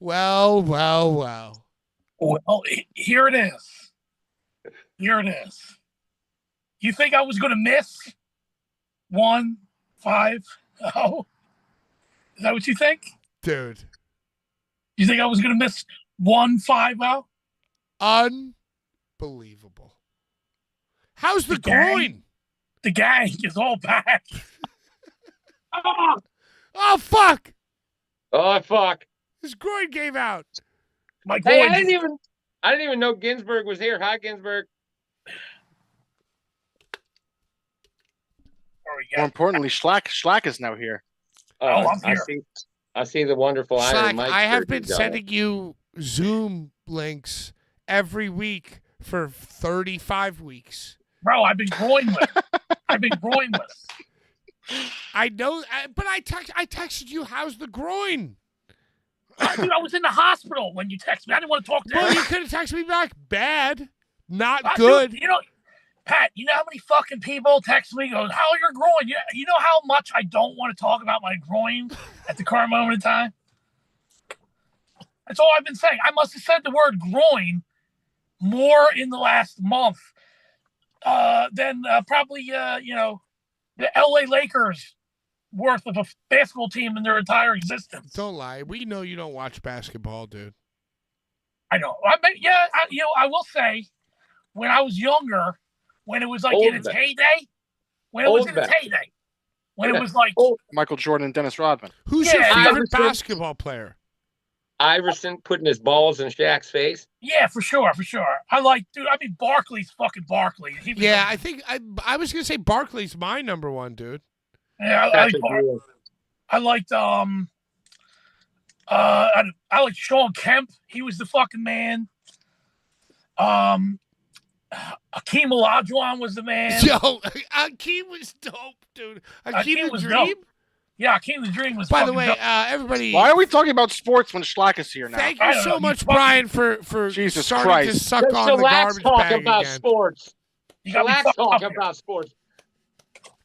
Well. Well, here it is. You think I was going to miss 1-5-0? Is that what you think? Dude. You think I was going to miss 1-5-0? Unbelievable. How's the gang. groin? The gang is all back. Oh, Oh, fuck. Oh fuck! His groin gave out. my Hey, groin. I didn't even know Ginsburg was here. Hi, Ginsburg. More importantly, Schlack is now here. Oh, I'm I here. see the wonderful Iron Slack, Mike. I have shirt been he's got. sending you Zoom links every week for 35 weeks. Bro, I've been groinless. I've been groinless. I know, but I texted you, how's the groin? Dude, I was in the hospital when you texted me. I didn't want to talk to Well, you. you could have texted me back. Bad. Not Dude, good. you know, Pat, you know how many fucking people text me, goes, how are your groin? You know how much I don't want to talk about my groin at the current moment in time? That's all I've been saying. I must have said the word groin more in the last month than probably, the LA Lakers worth of a basketball team in their entire existence. Don't lie. We know you don't watch basketball, dude. I know. I will say, when I was younger, when it was like Old in its back. heyday, when it Old was in its back. heyday, when Yeah. it was like, Michael Jordan and Dennis Rodman. Who's Yeah, your favorite Iverson. basketball player? Iverson putting his balls in Shaq's face. yeah, for sure. I mean, Barkley's fucking Barkley. He was Yeah, I think I was gonna say Barkley's my number one, dude. yeah, Patrick Ewing. I liked I liked Sean Kemp. He was the fucking man. Akeem Olajuwon was the man. Yo, Akeem was dope, dude. Akeem the was Dream. dope. Yeah, Akeem the Dream was. By the fucking way, dope. everybody. Why are we talking about sports when Schlack is here now? Thank I you don't so know, you much, fucking- Brian, for Jesus starting to Christ. suck on So the let's garbage talk bag about again. sports. You got me Let's fucked talk up here. about sports.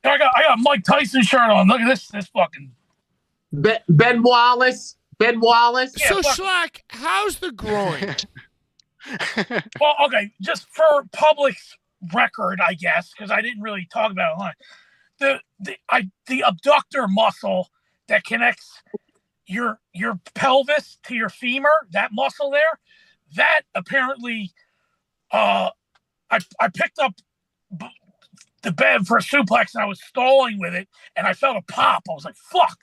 I got Mike Tyson shirt on. Look at this fucking. Ben Wallace. Ben Wallace. Yeah, So, fuck. Schlack, how's the groin? Well, okay, just for public's record, I guess, because I didn't really talk about it online. The abductor muscle that connects your pelvis to your femur, that muscle there, that apparently, I picked up the bed for a suplex and I was stalling with it and I felt a pop. I was like, fuck.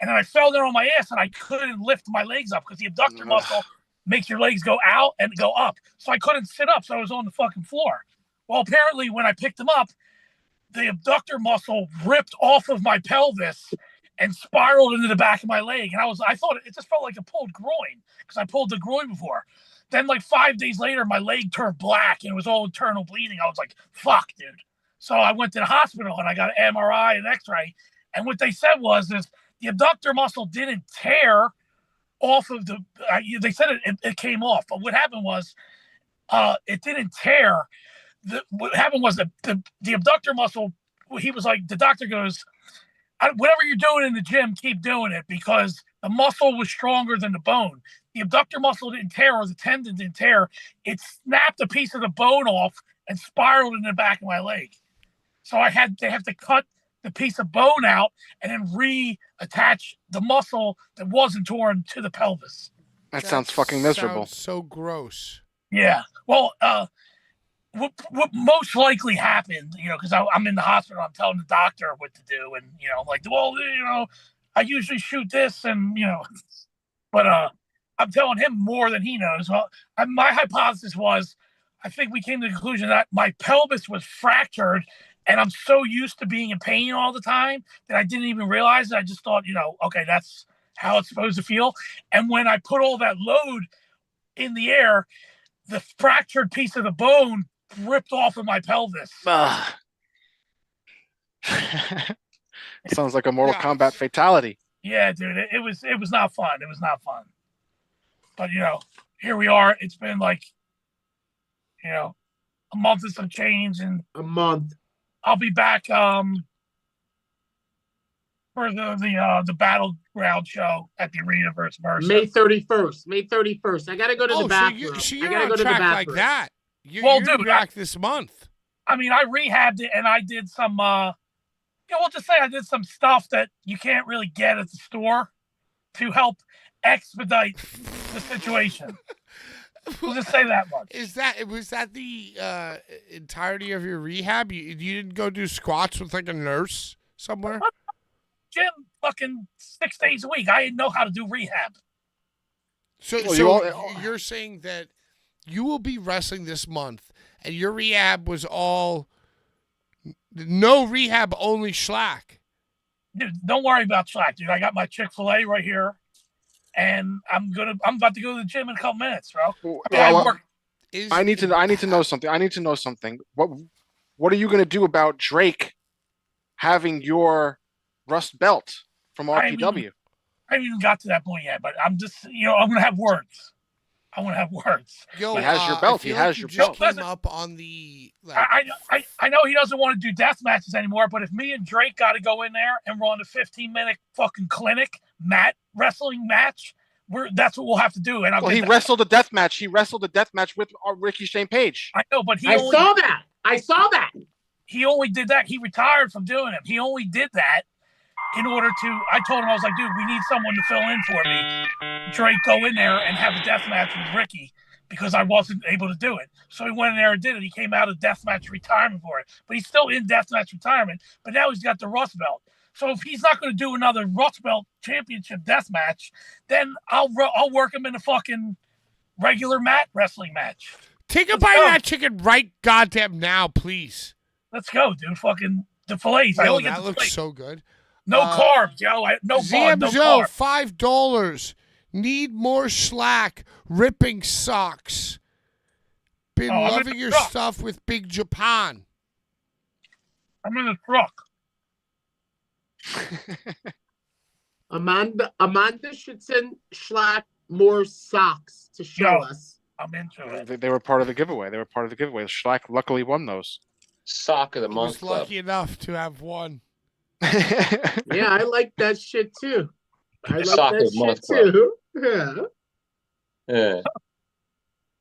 And then I fell there on my ass and I couldn't lift my legs up because the abductor muscle makes your legs go out and go up. So I couldn't sit up. So I was on the fucking floor. Well, apparently when I picked him up, the abductor muscle ripped off of my pelvis and spiraled into the back of my leg. And I thought it just felt like a pulled groin because I pulled the groin before. Then like 5 days later, my leg turned black and it was all internal bleeding. I was like, fuck, dude. So I went to the hospital and I got an MRI and x-ray. And what they said was the abductor muscle didn't tear off of they said it came off. But what happened was it didn't tear. What happened was the abductor muscle, he was like, the doctor goes, whatever you're doing in the gym, keep doing it because the muscle was stronger than the bone. The abductor muscle didn't tear or the tendon didn't tear. It snapped a piece of the bone off and spiraled in the back of my leg. So they have to cut the piece of bone out and then reattach the muscle that wasn't torn to the pelvis. That sounds fucking miserable. Sounds so gross. Yeah. Well, what most likely happened, because I'm in the hospital, I'm telling the doctor what to do, and I usually shoot this, and but I'm telling him more than he knows. Well, my hypothesis was, I think we came to the conclusion that my pelvis was fractured, and I'm so used to being in pain all the time that I didn't even realize it. I just thought, okay, that's how it's supposed to feel. And when I put all that load in the air, the fractured piece of the bone ripped off of my pelvis. Sounds like a Mortal Kombat fatality. Yeah, dude, it was not fun. It was not fun. But here we are. It's been like, a month and some change, and A month. I'll be back for the battleground show at the arena versus Mercer. May 31st. May 31st. I gotta go to the bathroom. So I you're gotta on go to the track like bathroom. that. You're dude, back this month. I mean, I rehabbed it and I did some we'll just say I did some stuff that you can't really get at the store to help expedite the situation. We'll just say that much. Was that the entirety of your rehab? You didn't go do squats with like a nurse somewhere? Gym fucking 6 days a week. I didn't know how to do rehab. So, Well, you're saying that you will be wrestling this month, and your rehab was all no rehab, only Schlack. Dude, don't worry about slack, dude. I got my Chick-fil-A right here, and I'm about to go to the gym in a couple minutes, bro. I need to know something. I need to know something. What are you gonna do about Drake having your rust belt from RPW? I haven't even got to that point yet, but I'm just, I'm gonna have words. I want to have words. Yo, he has your belt. He has your belt. Came up on the. I know he doesn't want to do death matches anymore, but if me and Drake got to go in there and run a 15-minute fucking clinic wrestling match, that's what we'll have to do. And he wrestled a death match. He wrestled a death match with Ricky Shane Page. I know, but I saw that. He only did that. He retired from doing it. He only did that in order to. I told him, I was like, dude, we need someone to fill in for me. Drake, go in there and have a death match with Ricky because I wasn't able to do it. So he went in there and did it. He came out of deathmatch retirement for it, but he's still in deathmatch retirement. But now he's got the Rust Belt. So if he's not going to do another Rust Belt championship deathmatch, then I'll work him in a fucking regular mat wrestling match. Take a bite of that chicken right goddamn now, please. Let's go, dude. Fucking the fillets. Yo, that looks so good. No carbs, yo. No carbs. No carbs. $5. Need more slack. Ripping socks. Been loving your stuff with Big Japan. I'm in the truck. Amanda should send Schlack more socks to show us. I'm into it. They were part of the giveaway. Schlack luckily won those. Sock of the month club. Lucky enough to have one. Yeah, I like that shit too. I like Sock that of the month shit club. too. Yeah.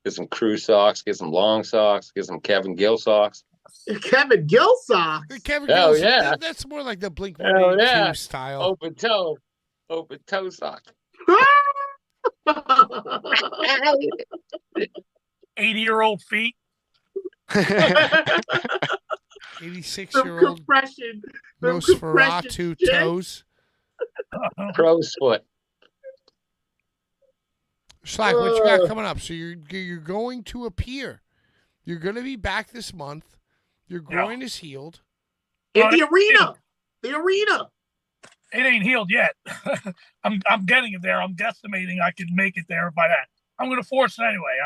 Get some crew socks. Get some long socks. Get some Kevin Gill socks. Kevin Gill socks. Hell yeah. That's more like the Blink Hell yeah. style. Open toe socks. 80-year-old feet. 86-year-old compression. Nosferatu toes. Crow's foot. Slack, what you got coming up? So you're going to appear. You're going to be back this month. Your groin is healed. In the arena. The arena. It ain't healed yet. I'm getting it there. I'm guesstimating I can make it there by that. I'm going to force it anyway.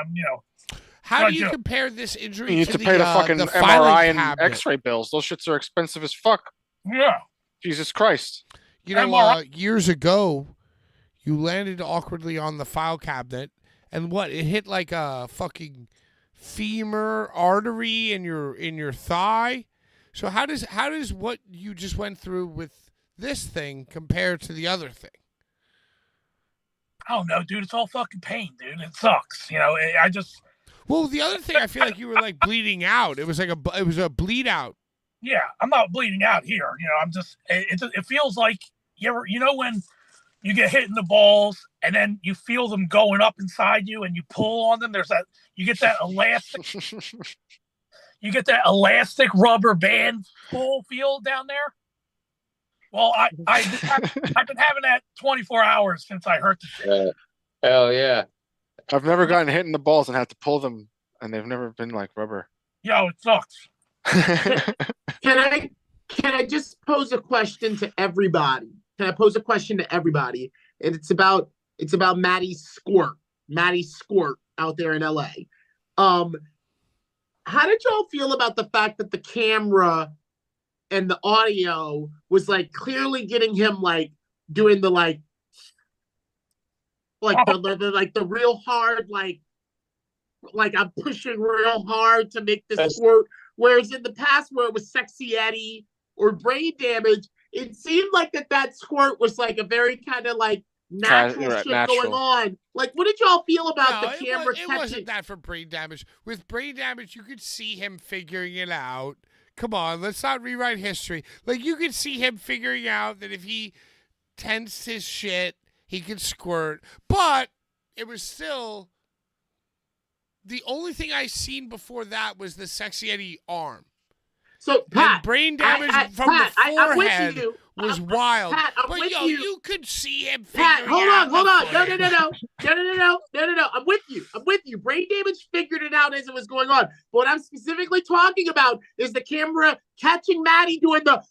How do you compare this injury you need to to pay the fucking the MRI and cabinet? X-ray bills. Those shits are expensive as fuck. Yeah. Jesus Christ. You know, years ago, you landed awkwardly on the file cabinet, and it hit like a fucking femur artery in your thigh. So how does what you just went through with this thing compare to the other thing? I don't know, dude. It's all fucking pain, dude. It sucks. Well, the other thing, I feel like you were like bleeding out. It was like a bleed out. Yeah, I'm not bleeding out here. I'm just. It feels like when you get hit in the balls and then you feel them going up inside you and you pull on them. You get that elastic rubber band pull feel down there. Well, I've been having that 24 hours since I hurt the shit. Hell yeah. I've never gotten hit in the balls and had to pull them, and they've never been like rubber. Yo, it sucks. Can I just pose a question to everybody? Can I pose a question to everybody? And it's about Maddie Squirt out there in LA. How did y'all feel about the fact that the camera and the audio was like clearly getting him like doing the the real hard like I'm pushing real hard to make this squirt, whereas in the past where it was Sexy Eddie or Brain Damage, it seemed like that squirt was like a very kind of like natural shit going on. Like, what did y'all feel about the camera catching? It wasn't that for Brain Damage. With Brain Damage, you could see him figuring it out. Come on, let's not rewrite history. Like, you could see him figuring out that if he tensed his shit, He could squirt, but it was still the only thing I seen before that was the Sexy Eddie arm. So And Pat, brain damage from Pat, the I'm with forehead you. was wild. Pat, I'm but with yo, you. you could see him Pat, figuring hold out on, hold the on. No, footage. no. I'm with you. I'm with you. Brain damage figured it out as it was going on. But what I'm specifically talking about is the camera catching Maddie doing the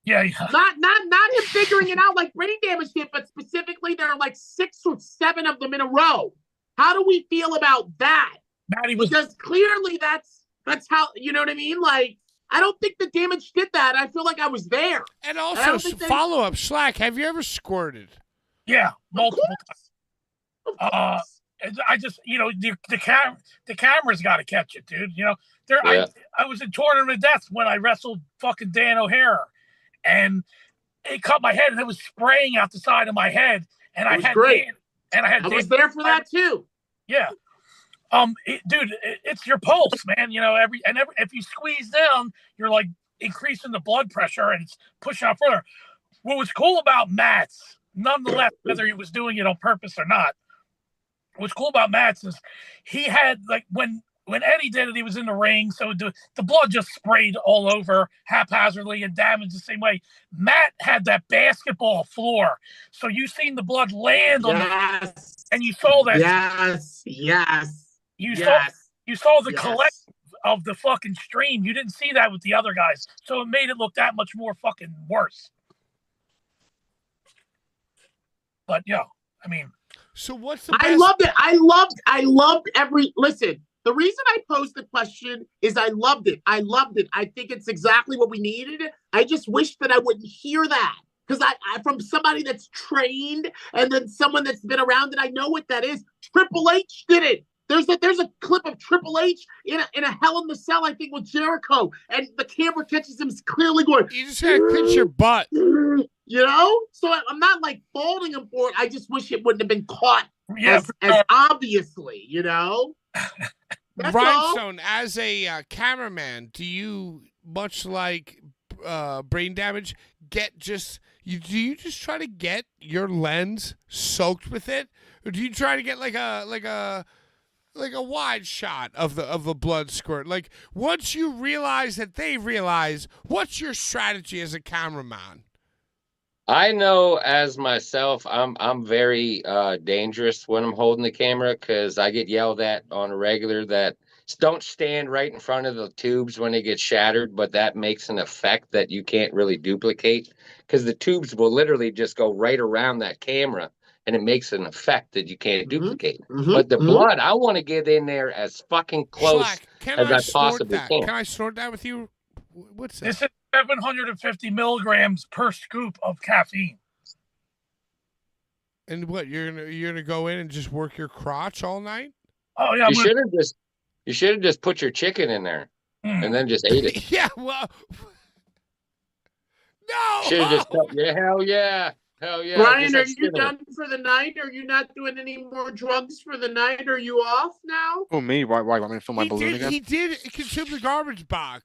Yeah. not him figuring it out like brain damage did, but specifically there are like 6 or 7 of them in a row. How do we feel about that? Maddie was Because clearly that's how, you know what I mean? Like, I don't think the damage did that. I feel like I was there. And I also, don't think they- follow up, Slack. Have you ever squirted? multiple times. Of course. I just, the camera's got to catch it, dude. Yeah. I was in Tournament of Death when I wrestled fucking Dan O'Hara, and it cut my head, and it was spraying out the side of my head, and It was great. I was there for that too. Yeah. Dude, it's your pulse, man. If you squeeze down, you're like increasing the blood pressure and it's pushing out further. What was cool about Matt's, nonetheless, whether he was doing it on purpose or not, what's cool about Matt's is he had, like, when Eddie did it, he was in the ring, so the blood just sprayed all over haphazardly and damaged the same way. Matt had that basketball floor, so you seen the blood land on the, and you saw that. Yes. You saw the collect of the fucking stream. You didn't see that with the other guys, so it made it look that much more fucking worse. But I mean, so what's the best? I loved it. I loved every listen. The reason I posed the question is I loved it. I think it's exactly what we needed. I just wish that I wouldn't hear that. Because I from somebody that's trained and then someone that's been around it, I know what that is. Triple H did it. There's a clip of Triple H in a Hell in the Cell, I think, with Jericho, and the camera catches him clearly going. You just gotta pinch your butt. You know? So I'm not like faulting him for it. I just wish it wouldn't have been caught as obviously, you know? Rhinestone, as a cameraman, do you, much like brain damage, do you just try to get your lens soaked with it, or do you try to get like a wide shot of the blood squirt? Like, once you realize that they realize, what's your strategy as a cameraman? I know as myself, I'm very dangerous when I'm holding the camera because I get yelled at on a regular that don't stand right in front of the tubes when they get shattered, but that makes an effect that you can't really duplicate because the tubes will literally just go right around that camera and it makes an effect that you can't duplicate. But the blood, I want to get in there as fucking close Slack, as I possibly can. Can I snort that with you? What's that? this is 750 milligrams per scoop of caffeine. And what, you're gonna go in and just work your crotch all night? Oh yeah, You should have just put your chicken in there and then just ate it. Yeah, well, no. Should have just hell yeah. Brian, are you done for the night? Are you not doing any more drugs for the night? Are you off now? Oh, me? Why want me to fill my balloon again? He did consume the garbage bag.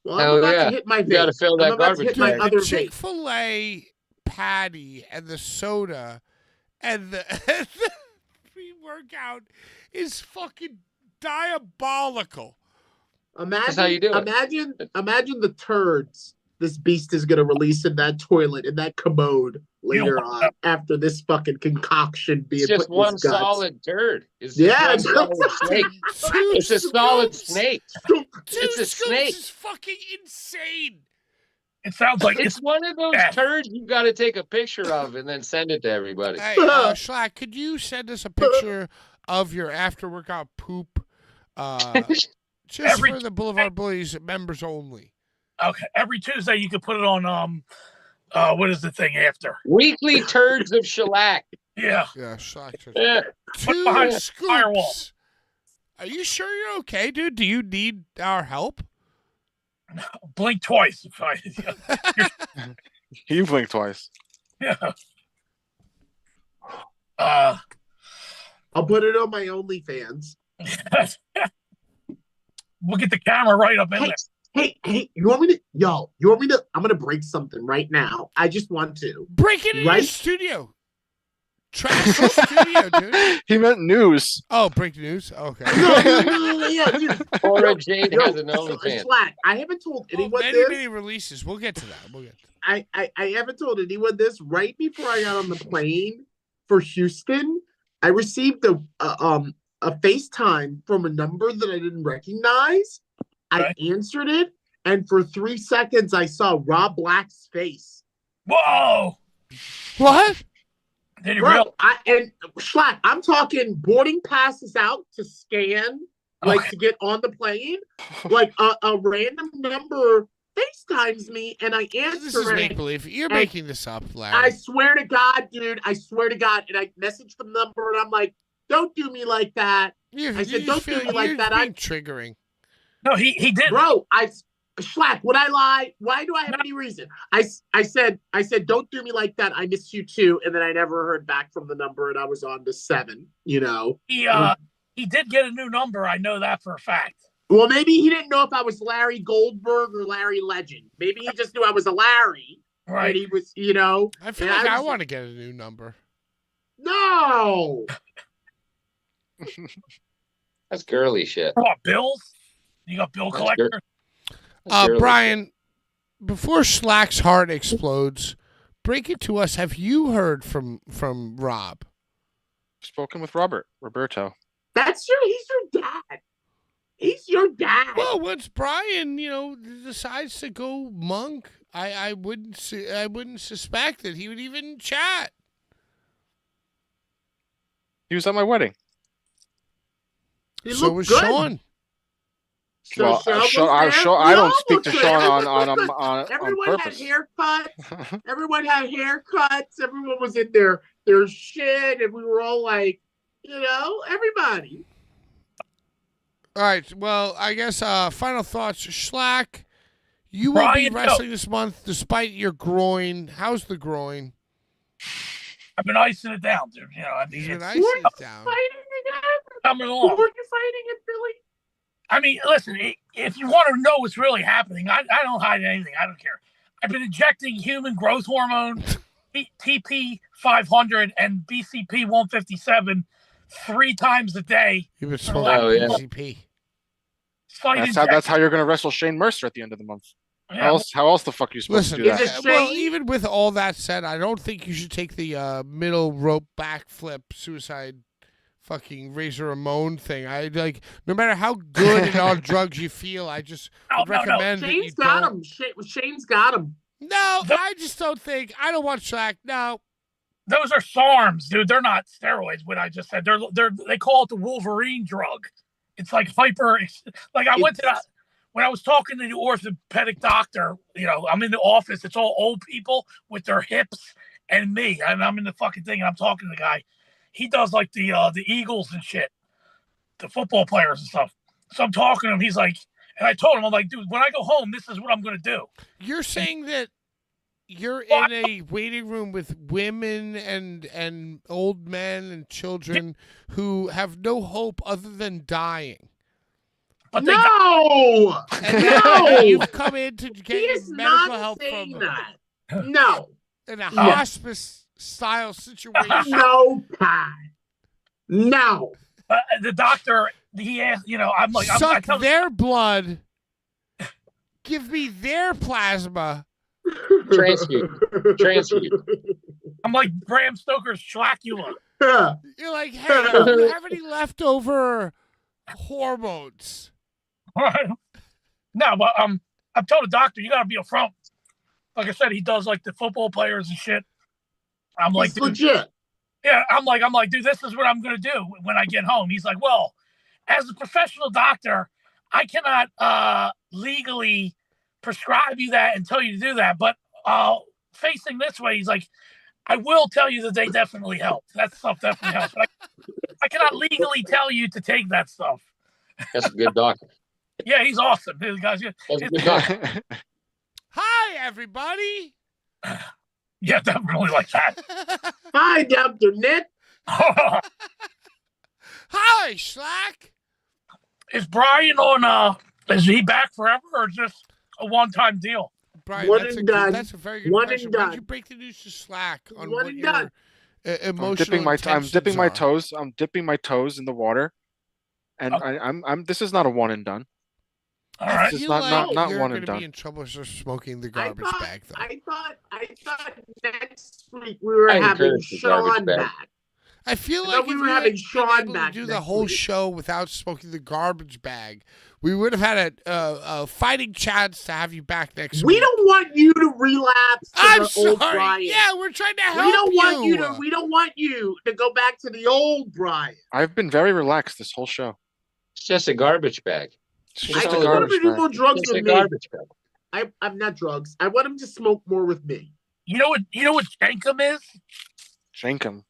Well, I'm about to hit my vape. You got to fill that garbage my bag. other The vape. Chick-fil-A patty and the soda and the pre-workout is fucking diabolical. Imagine how you do it. Imagine the turds this beast is gonna release in that toilet, in that commode later on, after this fucking concoction being It's just put in his one guts. solid turd. It's Yeah, just one solid snake. It's a solid snake. It's a snake. Is fucking insane. it sounds like It's one of those turds you got to take a picture of and then send it to everybody. Hey, Schlack, could you send us a picture of your after-workout poop? Just for the Blvd Bullies members only. okay. Every Tuesday you could put it on what is the thing after? Weekly turds of shellac. Yeah. Yeah, Schlack. Yeah. Two behind the scoops. firewall. Are you sure you're okay, dude? Do you need our help? Blink twice. You blinked twice. Yeah. I'll put it on my OnlyFans. We'll get the camera right up in there. You want me to? Yo, you want me to? I'm gonna break something right now. I just want to. Break it in your Right? studio. Trash your studio, dude. He meant news. Oh, break news? Okay. No, yeah, dude. Cora Jade Yo, has an OnlyFans. Slack. I haven't told anyone many, this. many releases. We'll get to that. I haven't told anyone this. Right before I got on the plane for Houston, I received a FaceTime from a number that I didn't recognize. I answered it, and for 3 seconds, I saw Rob Black's face. Whoa! What? Did he Bro, and Schlack, I'm talking boarding passes out to scan, like to get on the plane. Like a random number FaceTimes me, and I answer This is it. make believe. You're making this up, Larry. I swear to God, dude. I swear to God. And I messaged the number, and I'm like, "Don't do me like that." I said, "Don't do me like that." I'm triggering. No, he did. Bro, Schlack, would I lie? Why do I have any reason? I said, don't do me like that. I miss you too. And then I never heard back from the number, and I was on to 7, you know. He did get a new number. I know that for a fact. Well, maybe he didn't know if I was Larry Goldberg or Larry Legend. Maybe he just knew I was a Larry. Right. And he was, you know. I feel like I want to get a new number. No. That's girly shit. What, bills? You got bill collector? Brian, before Slack's heart explodes, break it to us. Have you heard from Rob? Spoken with Roberto. He's your dad. He's your dad. Well, once Brian, decides to go monk, I wouldn't suspect that he would even chat. He was at my wedding. So was Sean. So I don't speak to Sean on everyone purpose. had haircuts. Everyone had haircuts. Everyone was in their shit, and we were all like, everybody. All right. Well, I guess final thoughts. Schlack, you will be wrestling this month despite your groin. How's the groin? I've been icing it down, dude. You've been icing it down. Coming along. Who are you fighting in Philly? I mean, listen, if you want to know what's really happening, I don't hide anything. I don't care. I've been injecting human growth hormone, TP 500, and BCP 157 3 times a day. You've been smoking BCP. That's how you're going to wrestle Shane Mercer at the end of the month. Yeah. How else the fuck are you supposed to do that? Well, even with all that said, I don't think you should take the middle rope backflip suicide fucking Razor Ramon thing. No matter how good and on drugs you feel, I just recommend that you don't. Shane's got him. No, I just don't think. I don't want Shaq. No. Those are SARMs, dude. They're not steroids. What I just said. They call it the Wolverine drug. It's like hyper. Like I went to that when I was talking to the orthopedic doctor. I'm in the office. It's all old people with their hips and me, and I'm in the fucking thing, and I'm talking to the guy. He does like the Eagles and shit, the football players and stuff. So I'm talking to him. He's like, and I told him, I'm like, dude, when I go home, this is what I'm going to do. You're saying that you're in a waiting room with women and old men and children who have no hope other than dying. But no! And you've come in to get medical help from them. No. In a hospice-style situation. No, Pat. No. The doctor, he asked, I'm like... Suck their blood. Give me their plasma. Transfuse. I'm like Bram Stoker's Schlacula. You're like, hey, do you have any leftover hormones? No, but I've told the doctor, you got to be upfront. Like I said, he does like the football players and shit. I'm like, dude, legit. Yeah, I'm like, dude, this is what I'm gonna do when I get home. He's like, well, as a professional doctor, I cannot legally prescribe you that and tell you to do that. But facing this way, he's like, I will tell you that they definitely help. That stuff definitely helps. But I cannot legally tell you to take that stuff. That's a good doctor. Yeah, he's awesome. This guy's good. That's a good doctor. Hi, everybody. Yeah, definitely like that. Hi, Dr. Nick. Hi, Schlack. Is Brian on Is he back forever or just a one-time deal? Brian, One that's and done. that's a very good One question. and Why done. don't you break the news to Slack on One what and your done. emotional I'm dipping my intentions are? toes. I'm dipping my toes in the water, and Okay. I'm. This is not a one and done. All I right. This is feel like not you're one going and to be done. in trouble for smoking the I garbage thought, bag, though. I thought next week we were I having encourage the garbage Sean bag. back. I feel I like thought we if were you having had Sean been able to back do the next whole week. show without smoking the garbage bag, we would have had a fighting chance to have you back next We week. don't want you to relapse to I'm the old sorry. Brian. Yeah, we're trying to help We don't want you. we don't want you to go back to the old Brian. I've been very relaxed this whole show. It's just a garbage bag. It's Just I just all a just it want him garbage to do bag. more drugs It's a with me. garbage bag. I'm not drugs. I want him to smoke more with me. You know what Jenkum is? Jenkum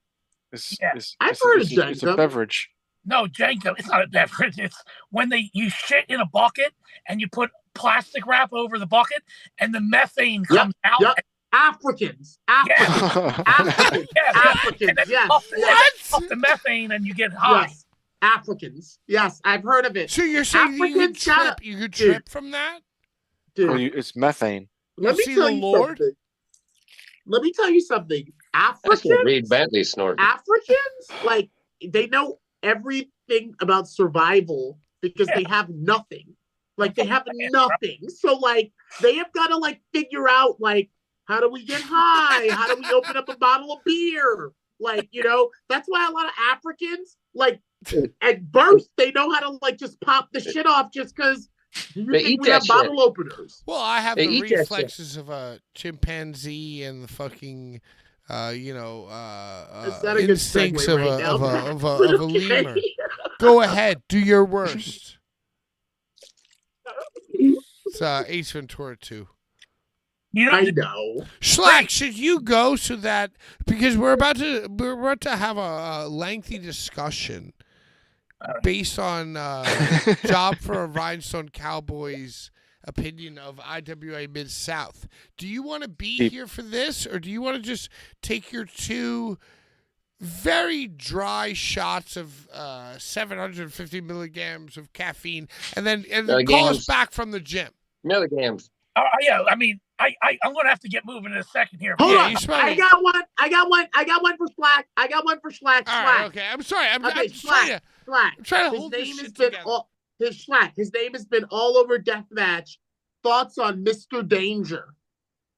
is Yeah. I've heard of it's a Jenkum. beverage. No, Jenkum. It's not a beverage. It's when you shit in a bucket and you put plastic wrap over the bucket and the methane comes out. Yep. Africans. Africans. Africans. Yeah. Africans. And then Yes. puff What? the methane and you get high. Yes. Africans. Yes, I've heard of it. So you're saying that you could Africans gotta- trip? You could Dude. trip from that? Dude, Well, it's methane. let me see tell the you Lord? something. Let me tell you something. That's what Africans, Reed Bentley snorted. Africans, like they know everything about survival because they have nothing. Like they have nothing. So like they have got to like figure out like how do we get high? How do we open up a bottle of beer? Like, that's why a lot of Africans like at birth they know how to like just pop the shit off just because you They think eat we that have shit. bottle openers. Well, I have They the eat that shit. reflexes of a chimpanzee and the fucking, Is that a good instincts segue of right now? a lemur. Go ahead, do your worst. It's Ace Ventura 2. You know, I know. Schlack, should you go so that because we're about to have a lengthy discussion based on Job for a Rhinestone Cowboys opinion of IWA Mid South. Do you want to be here for this, or do you want to just take your two very dry shots of 750 milligrams of caffeine and then call us back from the gym? Milligrams. yeah, I mean, I'm gonna have to get moving in a second here. Hold Yeah, on. you smell I me. got one for Slack. I got one for Slack. All right, okay. I'm sorry. I'm just trying Slack. to His hold this name has shit been together. His name has been all over Deathmatch. Thoughts on Mr. Danger?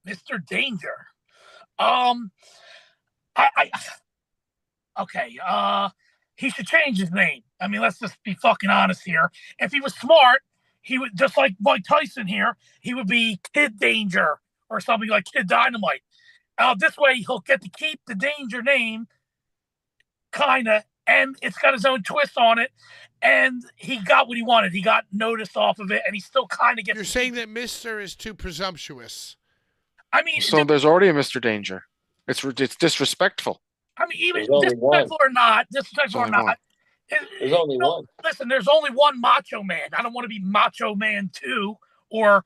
Mr. Danger. Okay. He should change his name. I mean, let's just be fucking honest here. If he was smart, he would, just like Mike Tyson here, he would be Kid Danger or something like Kid Dynamite. This way he'll get to keep the Danger name, kinda, and it's got his own twist on it. And he got what he wanted. He got noticed off of it, and he still kind of gets. You're saying that Mister is too presumptuous. I mean, So there's already a Mr. Danger. It's disrespectful. I mean, even There's only disrespectful or not, one. There's only one. Listen, there's only one Macho Man. I don't want to be Macho Man 2 or,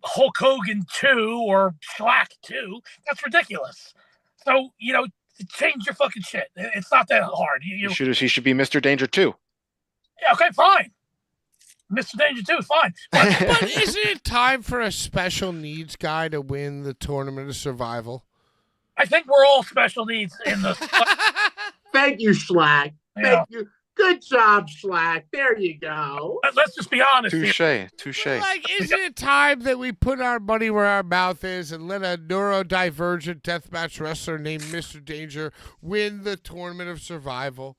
Hulk Hogan 2 or Schlack 2. That's ridiculous. So, change your fucking shit. It's not that hard. He should be Mr. Danger too. Yeah, okay, fine. Mr. Danger 2, fine. But isn't it time for a special needs guy to win the Tournament of Survival? I think we're all special needs in this. Thank you, Schlack. Yeah. Thank you. Good job, Schlack. There you go. Let's just be honest here. Touche. Like, isn't it time that we put our money where our mouth is and let a neurodivergent deathmatch wrestler named Mr. Danger win the Tournament of Survival?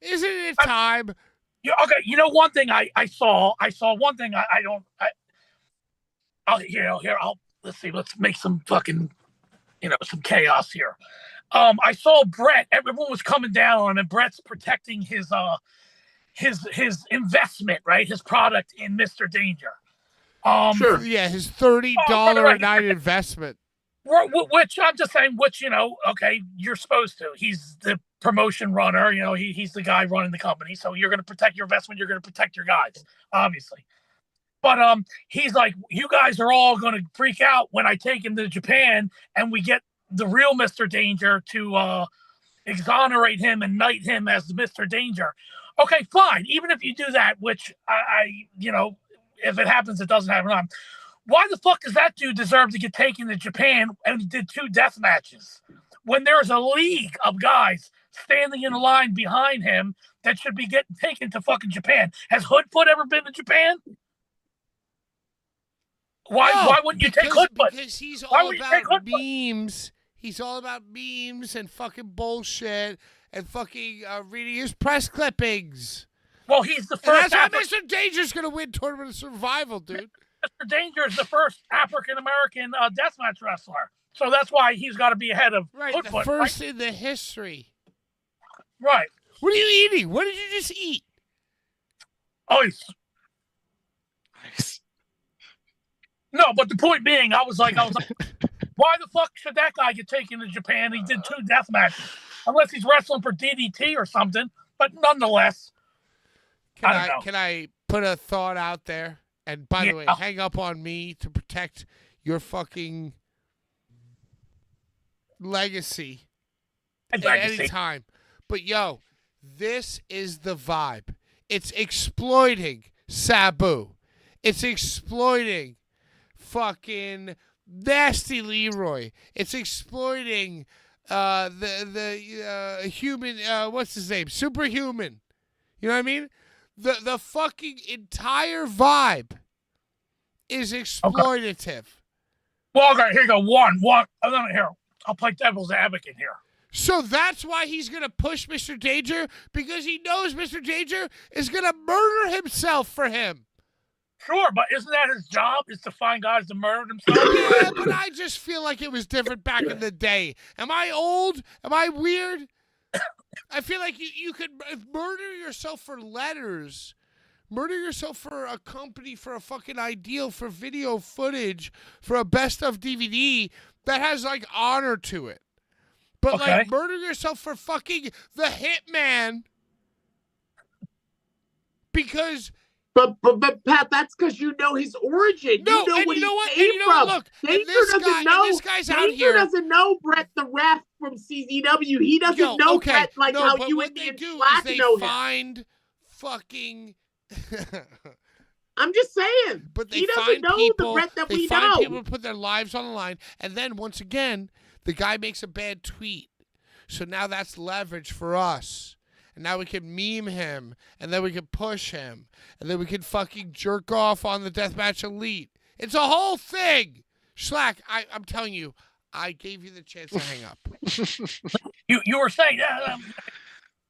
Isn't it time? Yeah, okay, one thing I saw one thing let's see, let's make some fucking, some chaos here. I saw Brett, everyone was coming down on him, and Brett's protecting his investment, right? His product in Mr. Danger. Sure. Yeah, his $30 a night investment. Which I'm just saying, okay, you're supposed to. He's the promotion runner, he's the guy running the company. So you're going to protect your investment. You're going to protect your guys, obviously. But he's like, you guys are all going to freak out when I take him to Japan and we get the real Mr. Danger to exonerate him and knight him as Mr. Danger. Okay, fine. Even if you do that, which if it happens, it doesn't happen. Why the fuck does that dude deserve to get taken to Japan and he did 2 death matches when there's a league of guys standing in a line behind him that should be getting taken to fucking Japan? Has Hoodfoot ever been to Japan? Why wouldn't you take Hoodfoot? Because he's Why all would you take about Hoodfoot? memes. He's all about memes and fucking bullshit and fucking reading his press clippings. Well, he's the And first. that's why Mr. Danger's gonna win Tournament of Survival, dude. Mr. Danger is the first African American deathmatch wrestler, so that's why he's got to be ahead of Right, Hoodfoot. the first in the history. Right. What are you eating? What did you just eat? Oh, Nice. no, but the point being, I was like, why the fuck should that guy get taken to Japan? He did 2 death matches, unless he's wrestling for DDT or something. But nonetheless, I don't know. Can I put a thought out there? And by the way, hang up on me to protect your fucking legacy at any time. But yo, this is the vibe. It's exploiting Sabu. It's exploiting fucking Nasty Leroy. It's exploiting the human, what's his name? Superhuman. You know what I mean? The fucking entire vibe is exploitative. Okay. Well, okay, here you go. One. Here, I'll play devil's advocate here. So that's why he's going to push Mr. Danger, because he knows Mr. Danger is going to murder himself for him. Sure, but isn't that his job, is to find guys to murder themselves? Yeah, but I just feel like it was different back in the day. Am I old? Am I weird? I feel like you could murder yourself for letters, murder yourself for a company, for a fucking ideal, for video footage, for a best of DVD that has like honor to it. But like murder yourself for fucking the Hitman because. But Pat, that's because you know his origin. No, you know and what you know he what? came And you know from. what? Look, Danger this doesn't know. this guy's out Danger here. doesn't know Brett the Ref from CZW. He doesn't know Brett like how you and me and Slack know him. Find fucking. I'm just saying. But they he doesn't find know people, the Brett that we they find know. people to put their lives on the line, and then once again, the guy makes a bad tweet. So now that's leverage for us. And now we can meme him, and then we can push him, and then we can fucking jerk off on the Deathmatch Elite. It's a whole thing. Schlack, I'm telling you, I gave you the chance to hang up. You were saying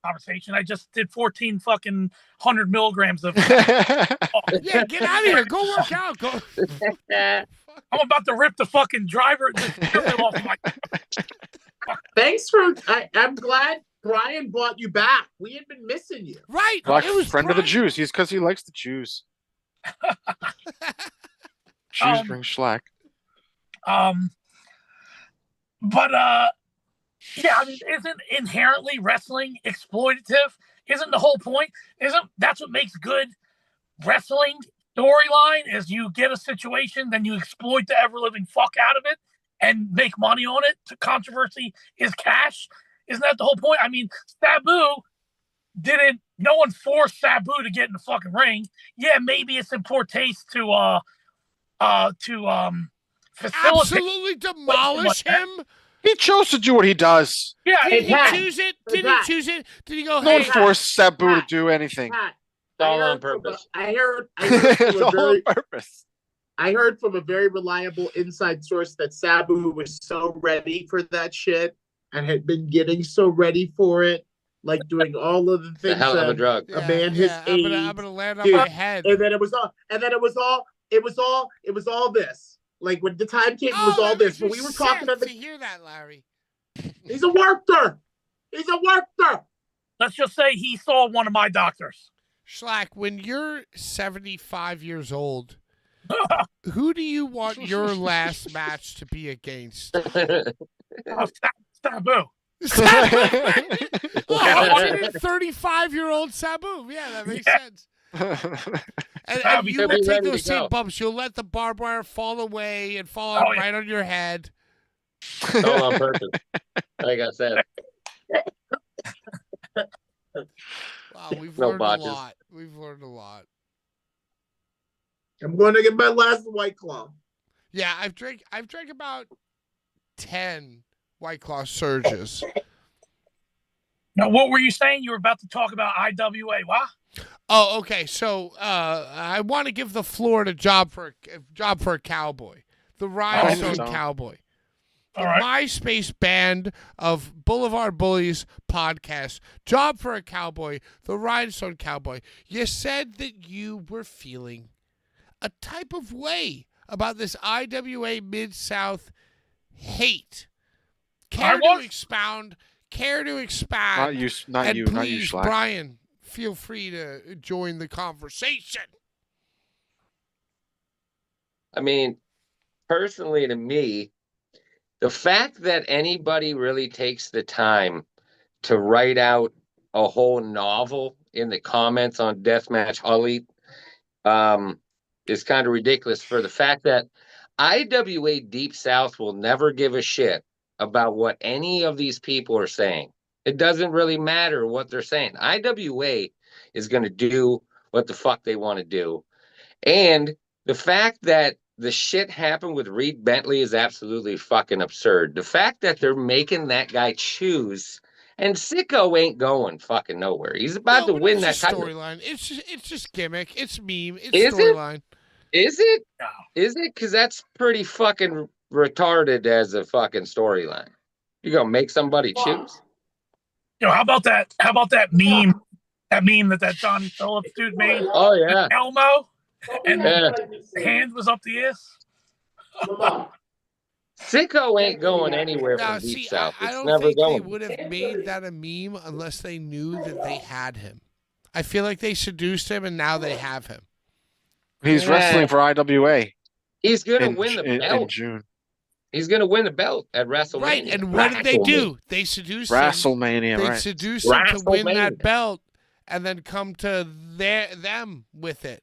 conversation. I just did 14 fucking 100 milligrams of. Yeah, get out of here. Go work out. Go. I'm about to rip the fucking driver off my. Thanks for. I'm glad Brian brought you back. We had been missing you. Right. Like it was friend of the Jews. He's because he likes the Jews. Jews bring schlack. But yeah, I mean, isn't inherently wrestling exploitative? Isn't the whole point? Isn't that's what makes good wrestling storyline? Is you get a situation, then you exploit the ever living fuck out of it and make money on it. The controversy is cash. Isn't that the whole point? I mean, Sabu didn't. No one forced Sabu to get in the fucking ring. Yeah, maybe it's in poor taste to facilitate. Absolutely demolish him. He chose to do what he does. Yeah, Did he choose it? Did he choose it? Did he go, No one hey, forced Sabu to do anything. Pat, It's all I on heard from purpose. I heard It's from a all very, on purpose. I heard from a very reliable inside source that Sabu was so ready for that shit and had been getting so ready for it, like doing all of the The things hell of a that drug. a man his age. I'm gonna land on Dude, my head. And then it was all this. Like when the time came, it was all that this. makes When me we were talking sick about to the, hear that, Larry. he's a worker. He's a worker. Let's just say he saw one of my doctors. Schlack, when you're 75 years old, who do you want your last match to be against? Sabu. 135-year-old Sabu. Yeah, that makes sense. And you will take those same bumps. You'll let the barbed wire fall away and fall out right on your head. It's all on purpose. Like I said. Wow, we've No learned botches. a lot. We've learned a lot. I'm going to get my last White Claw. Yeah, I've drank about 10 White Claw surges. Now, what were you saying? You were about to talk about IWA. What? Oh, okay. So I want to give the floor to Job for a Cowboy, the Rhinestone so. Cowboy, the All right. MySpace band of Blvd Bullies podcast. Job for a Cowboy, the Rhinestone Cowboy. You said that you were feeling a type of way about this IWA Mid-South hate. Care to expound? Care to expand? Not and you, please, not you, Schlack. Brian, feel free to join the conversation. I mean, personally to me, the fact that anybody really takes the time to write out a whole novel in the comments on Deathmatch Hully is kind of ridiculous, for the fact that IWA Deep South will never give a shit about what any of these people are saying. It doesn't really matter what they're saying. IWA is going to do what the fuck they want to do. And the fact that the shit happened with Reed Bentley is absolutely fucking absurd. The fact that they're making that guy choose, and Sicko ain't going fucking nowhere. He's about to but win it's that just title. storyline. It's just gimmick. It's meme. It's Is it? storyline. Is it? No. Is it? Because that's pretty fucking retarded as a fucking storyline. You gonna make somebody choose? How about that? How about that meme? That meme that Johnny Phillips dude made. Oh yeah. Elmo, and Yeah. the hand was up the ass. Sicko ain't going anywhere Now, from Deep see, South. I It's don't never think they going. would have made that a meme unless they knew that they had him. I feel like they seduced him, and now they have him. He's Yeah. wrestling for IWA He's gonna in, win the in belt. June. He's gonna win the belt at WrestleMania. Right, and what did they do? They seduced him. WrestleMania, They right? seduced him to win that WrestleMania. belt, and then come to them with it.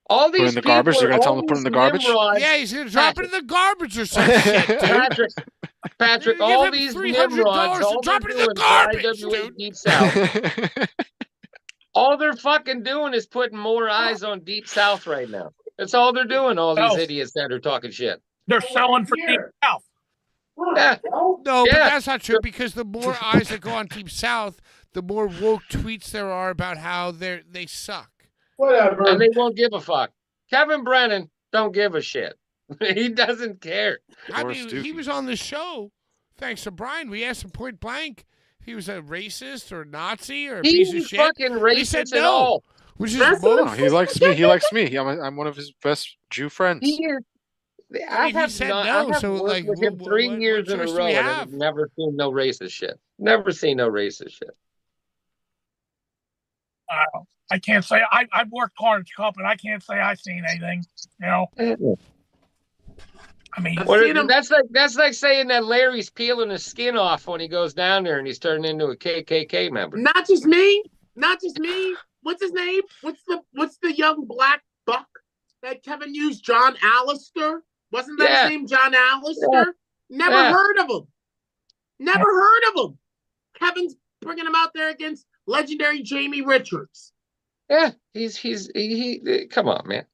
All Put it these in the people, garbage? They're gonna tell all him to put it in these the garbage? Nimrods. Yeah, he's gonna drop it in the garbage or some shit, dude. Patrick, They're gonna all give him these $300 Nimrods, to all they're drop it in the doing for garbage, IWA dude. Deep South, all they're fucking doing is putting more eyes on Deep South right now. That's all they're doing, all these idiots that are talking shit. They're selling for Deep South. Yeah. No, but Yeah. that's not true, because the more eyes that go on Deep South, the more woke tweets there are about how they suck. Whatever. And they won't give a fuck. Kevin Brennan don't give a shit. He doesn't care. I Or mean, he Stookie. was on the show, thanks to Brian. We asked him point blank if he was a racist or Nazi or a He piece of ain't shit. fucking He said racist at no. all. Which is That's most. No, he likes me. He likes me. I'm one of his best Jew friends. He is. I mean, he said no, I have so, worked like, with him what 3 years in a choice do row, we and have? I've never seen no racist shit. Never seen no racist shit. I can't say I've worked Carnage Cup, and I can't say I've seen anything. I mean, I've seen him. That's like saying that Larry's peeling his skin off when he goes down there and he's turning into a KKK member. Not just me. Not just me. What's his name? What's the young black buck that Kevin used? John Allister? Wasn't that Yeah. his name? John Allister? Never Yeah. heard of him. Never heard of him. Kevin's bringing him out there against legendary Jamie Richards. Yeah, come on, man.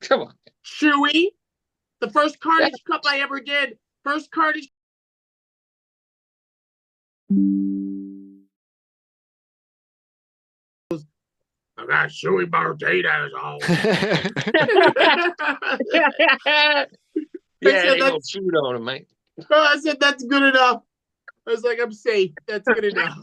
Come on. Chewy. The first Carnage Cup I ever did. First Carnage. I got Chewy potatoes on. Yeah, said they gonna shoot on him, mate. I said, that's good enough. I was like, I'm safe. That's good enough.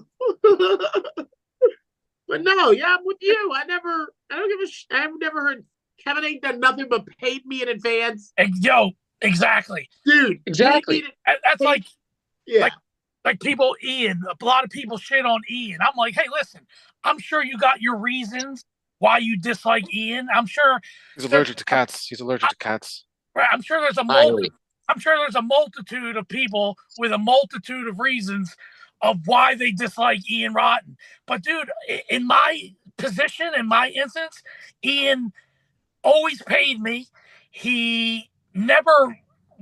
But no, yeah, I'm with you. I don't give a I've never heard Kevin ain't done nothing but paid me in advance. exactly. Dude. Exactly. That's like Yeah. like people, Ian. A lot of people shit on Ian. I'm like, hey, listen, I'm sure you got your reasons why you dislike Ian. I'm sure He's allergic to cats. He's allergic to cats. right, I'm sure there's a multitude of people with a multitude of reasons of why they dislike Ian Rotten. But dude, in my position, in my instance, Ian always paid me. He never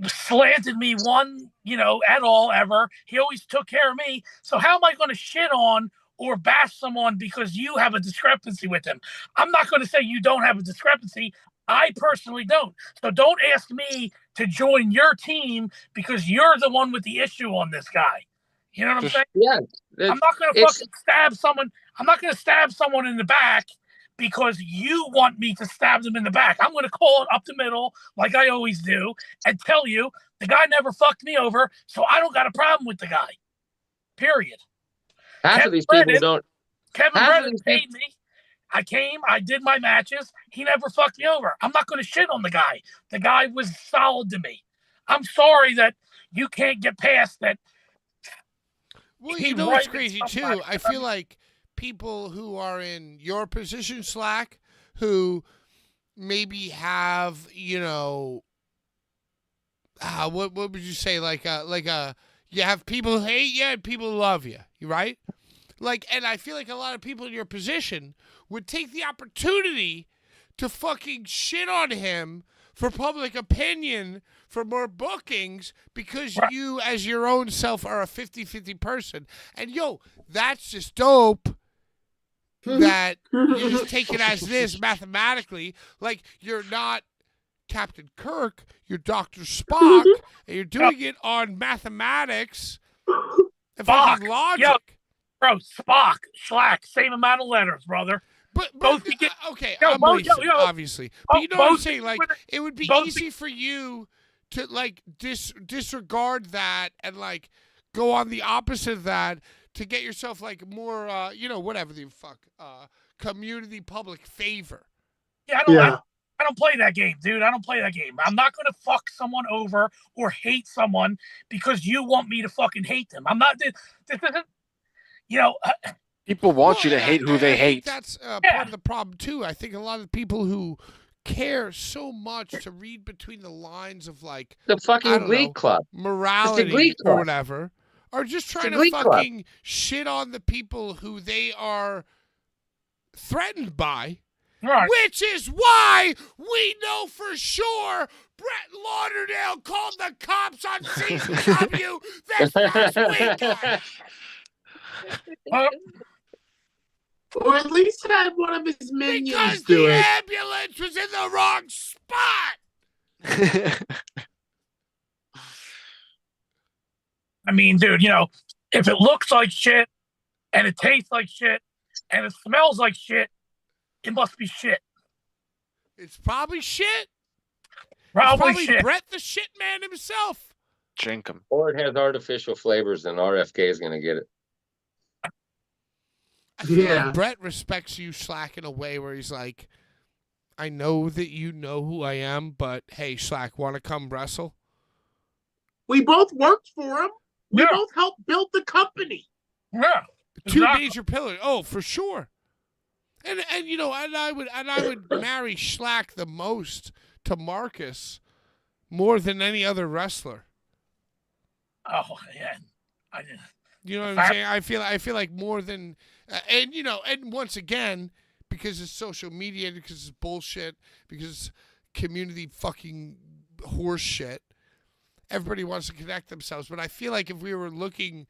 slanted me at all ever. He always took care of me. So how am I going to shit on or bash someone because you have a discrepancy with him? I'm not going to say you don't have a discrepancy. I personally don't. So don't ask me to join your team because you're the one with the issue on this guy. You know what I'm saying? Yeah, I'm not going to fucking stab someone. I'm not going to stab someone in the back because you want me to stab them in the back. I'm going to call it up the middle like I always do and tell you the guy never fucked me over, so I don't got a problem with the guy. Period. half of these people don't. Kevin Brennan paid me. I came, I did my matches. He never fucked me over. I'm not going to shit on the guy. The guy was solid to me. I'm sorry that you can't get past that. Well, you know what's crazy too? I feel like people who are in your position, Slack, who maybe have, what would you say, you have people who hate you and people who love you, right? And I feel like a lot of people in your position would take the opportunity to fucking shit on him for public opinion, for more bookings, because you, as your own self, are a 50-50 person. And, that's just dope that you just take it as this mathematically. Like, you're not Captain Kirk, you're Dr. Spock, and you're doing it on mathematics and fucking logic. Yo, bro, Spock, Slack, same amount of letters, brother. But okay, yo, I'm racist, obviously. But you know what I'm saying? Like, it would be easy for you to, disregard that and, go on the opposite of that to get yourself, more, whatever the fuck, community public favor. Yeah, I don't play that game, dude. I don't play that game. I'm not going to fuck someone over or hate someone because you want me to fucking hate them. I'm not, this isn't, People want you to hate who they hate. That's part of the problem, too. I think a lot of people who care so much to read between the lines of, the fucking Glee Club, morality or whatever, are just trying to fucking shit on the people who they are threatened by. Right. Which is why we know for sure Brett Lauderdale called the cops on CCW this past weekend. Or at least had one of his minions Because do the it. ambulance was in the wrong spot. I mean, dude, if it looks like shit and it tastes like shit and it smells like shit, it must be shit. It's probably shit. Probably shit. Brett the shit man himself. Drink him. Or it has artificial flavors, and RFK is going to get it. I feel like Brett respects you, Slack, in a way where he's like, I know that you know who I am, but hey, Slack, want to come wrestle? We both worked for him. We both helped build the company. Yeah. Two major pillars. Oh, for sure. And I would marry Slack the most to Marcus more than any other wrestler. Oh yeah, I didn't. You know what I'm saying? I feel like more than, and once again, because it's social media, because it's bullshit, because it's community fucking horse shit, everybody wants to connect themselves. But I feel like if we were looking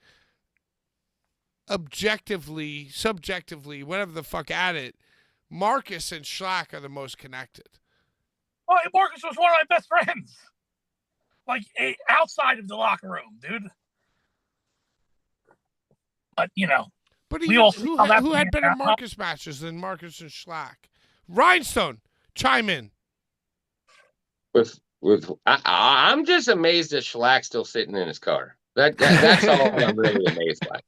objectively, subjectively, whatever the fuck at it, Marcus and Schlack are the most connected. Well, Marcus was one of my best friends. Outside of the locker room, dude. But, But who had better Marcus matches than Marcus and Schlack? Rhinestone, chime in. I'm just amazed that Schlack's still sitting in his car. That's all I'm really amazed by.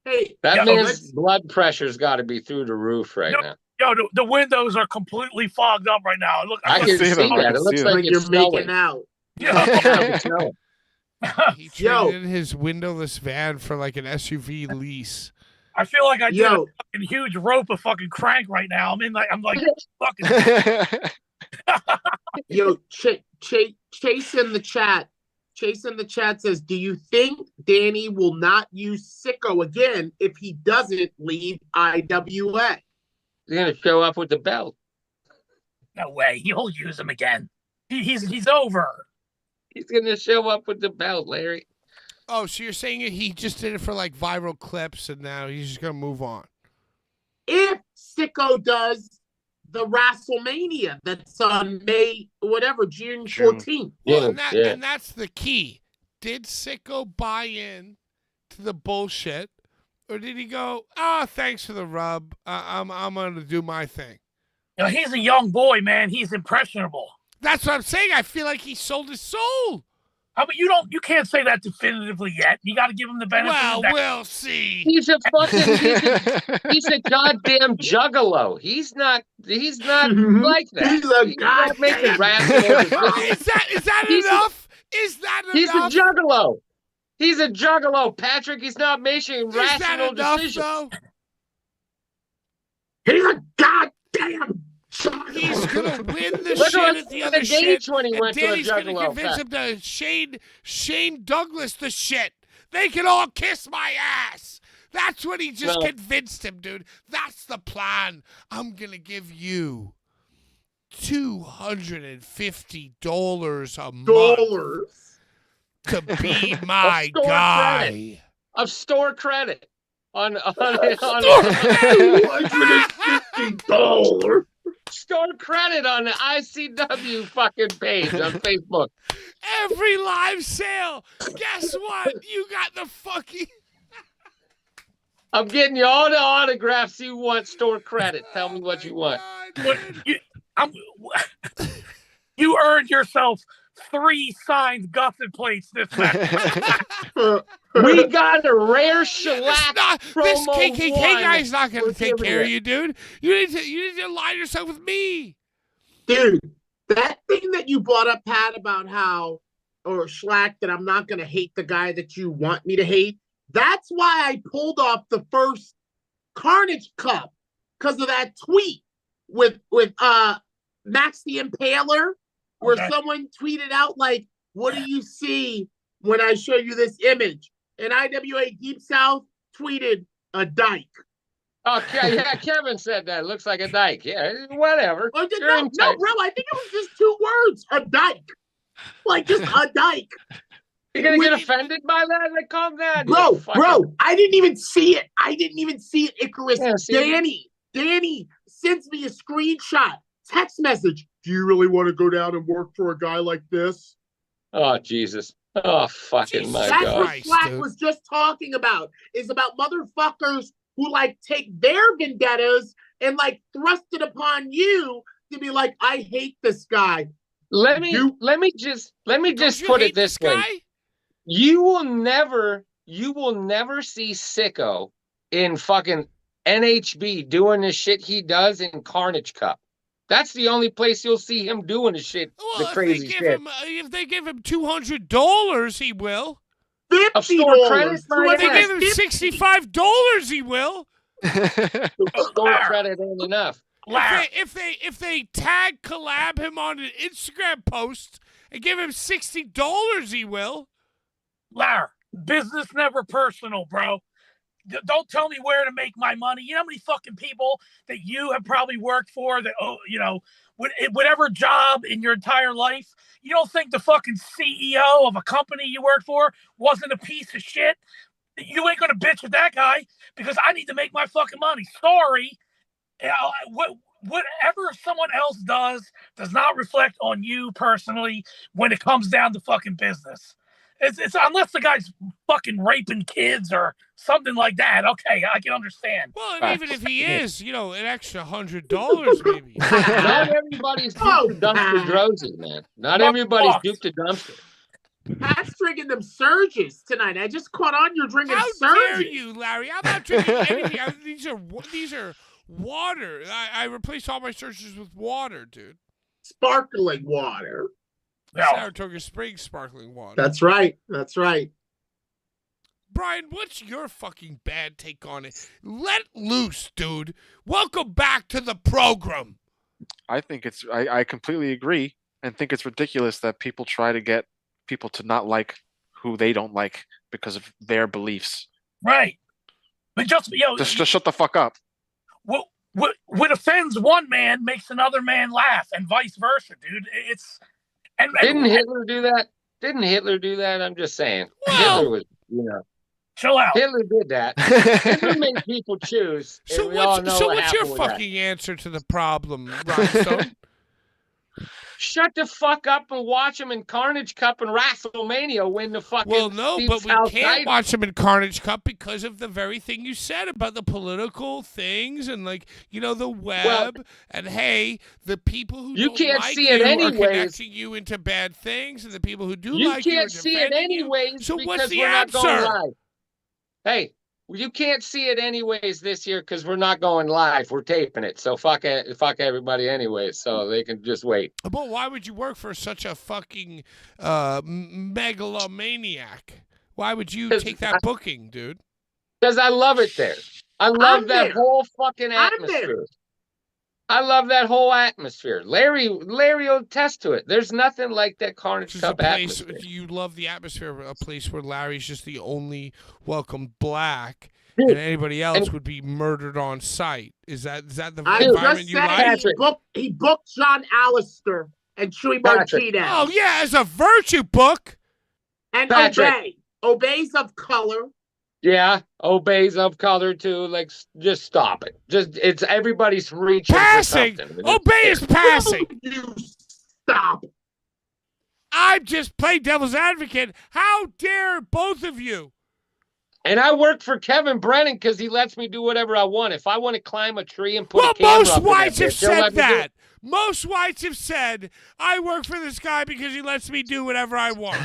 Hey, that man's blood pressure's got to be through the roof right now. Yo, the windows are completely fogged up right now. I can see that. It looks like you're snowing. making out. He traded in his windowless van for an SUV lease. I feel like I did a fucking huge rope of fucking crank right now. I'm fucking. Yo, Chase in the chat. Chase in the chat says, "Do you think Danny will not use Sicko again if he doesn't leave IWA?" He's gonna show up with the belt. No way. He'll use him again. He's over. He's gonna show up with the belt, Larry. Oh, so you're saying he just did it for viral clips and now he's just gonna move on? If Sicko does, the WrestleMania that's on May, whatever, June June. 14th. Well, Yeah. and that's the key. Did Sicko buy in to the bullshit, or did he go, thanks for the rub. I'm going to do my thing. You know, he's a young boy, man. He's impressionable. That's what I'm saying. I feel like he sold his soul. I mean, you can't say that definitively yet. You got to give him the benefit Well, of that. we'll see. He's a he's a goddamn juggalo. He's not like that. He's a not making goddamn rational decisions. Is that He's a- enough? Is that enough? He's a juggalo. He's a juggalo, Patrick. He's not making Is that rational enough, decisions. though? He's a goddamn He's gonna win the Look shit at at the the other Gage shit. when he And went to a Danny's gonna juggalo convince fest. him to Shane Douglas the shit. They can all kiss my ass. That's what he just No. convinced him, dude. That's the plan. I'm gonna give you $250 a month dollars. to be my store guy. credit. Of store credit on $250. store credit on the ICW fucking page on Facebook. Every live sale. Guess what? You got the fucking. I'm getting you all the autographs you want. Store credit. Tell me what you want. God, dude. You earned yourself 3 signed Guffin plates this match. We got a rare shellac This promo KKK one guy's not going to we're take giving care of you. you, dude. You need to align yourself with me. Dude, that thing that you brought up, Pat, about how, or Schlack, that I'm not going to hate the guy that you want me to hate. That's why I pulled off the first Carnage Cup, because of that tweet with Max the Impaler, where Okay. someone tweeted out, like, what do you see when I show you this image? And IWA Deep South tweeted a dyke. Okay, yeah, Kevin said that. It looks like a dyke. Yeah, whatever. Or did, You're no, entitled. bro, I think it was just 2 words, a dyke. Like, just a dyke. You're gonna get Wait. offended by that? Like, calm down. Bro, you fucking- bro, I didn't even see it. Icarus. Yeah, see? Danny sends me a screenshot, text message. Do you really want to go down and work for a guy like this? Oh Jesus. Oh fucking Jesus my That's God. what Christ, Slack dude. was just talking about. Is about motherfuckers who like take their vendettas and like thrust it upon you to be like, I hate this guy. Let me just Don't you put hate it this way. guy? You will never see Sicko in fucking NHB doing the shit he does in Carnage Cup. That's the only place you'll see him doing the shit, the Well, crazy shit. if they give him $200, he will. Of store $50. credit, my If they Yeah. give him $65, he will. Store credit ain't enough. Larry, If they tag collab him on an Instagram post and give him $60, he will. Larry, business never personal, bro. Don't tell me where to make my money. You know how many fucking people that you have probably worked for that, whatever job in your entire life, you don't think the fucking CEO of a company you worked for wasn't a piece of shit? You ain't gonna bitch at that guy because I need to make my fucking money. Sorry. Whatever someone else does not reflect on you personally when it comes down to fucking business. It's unless the guy's fucking raping kids or something like that. Okay, I can understand. Well, and even if he is, an extra $100 maybe. Not everybody's Oh, duped to dumpster man. Drosy, man. Not No everybody's fucks. duped to dumpster. Pat's drinking them surges tonight. I just caught on you're drinking How surges. dare you, Larry? I'm not drinking anything. These are water. I replaced all my surges with water, dude. Sparkling water. No. Saratoga Springs sparkling water. That's right. That's right. Brian, what's your fucking bad take on it? Let loose, dude. Welcome back to the program. I think I completely agree and think it's ridiculous that people try to get people to not like who they don't like because of their beliefs. Right. But just shut the fuck up. what offends one man makes another man laugh, and vice versa, dude. It's Didn't Hitler do that? I'm just saying. Well- Hitler was, Chill out. Hitler did that. Hitler made people choose. So and we all what's know so what what's your happened with that. fucking answer to the problem, Rhinestone? Shut the fuck up and watch him in Carnage Cup and WrestleMania win the fucking. Well, no, Steve but we South can't title. watch them in Carnage Cup because of the very thing you said about the political things and, like, you know, the web. And hey, the people who You don't can't like see it you are anyways. connecting you into bad things, and the people who do You like you are can't see it defending you. anyways So what's because the we're not going answer? live. Hey, you can't see it anyways this year because we're not going live. We're taping it, so fuck it, fuck everybody anyways. So they can just wait. But why would you work for such a fucking megalomaniac? Why would you take that booking, dude? Because I love it there. I love I'm that there. whole fucking I'm atmosphere. there. I love that whole atmosphere. Larry will attest to it. There's nothing like that Carnage Just a Cup place atmosphere. you love the atmosphere of a place where Larry's just the only welcome black, and anybody else would be murdered on sight. Is that the I environment just you said like? he booked John Allister and Chewy Patrick. Martinez. Oh yeah, as a virtue book. And Patrick. Obeys of color. Yeah, obeys of color too. Like, just stop it. Just it's everybody's reaching Passing. for something. Obey is passing. You stop. I'm just playing devil's advocate. How dare both of you? And I work for Kevin Brennan because he lets me do whatever I want. If I want to climb a tree and put a camera most up in whites that have bitch, he'll said let me do that. it. Most whites have said, I work for this guy because he lets me do whatever I want.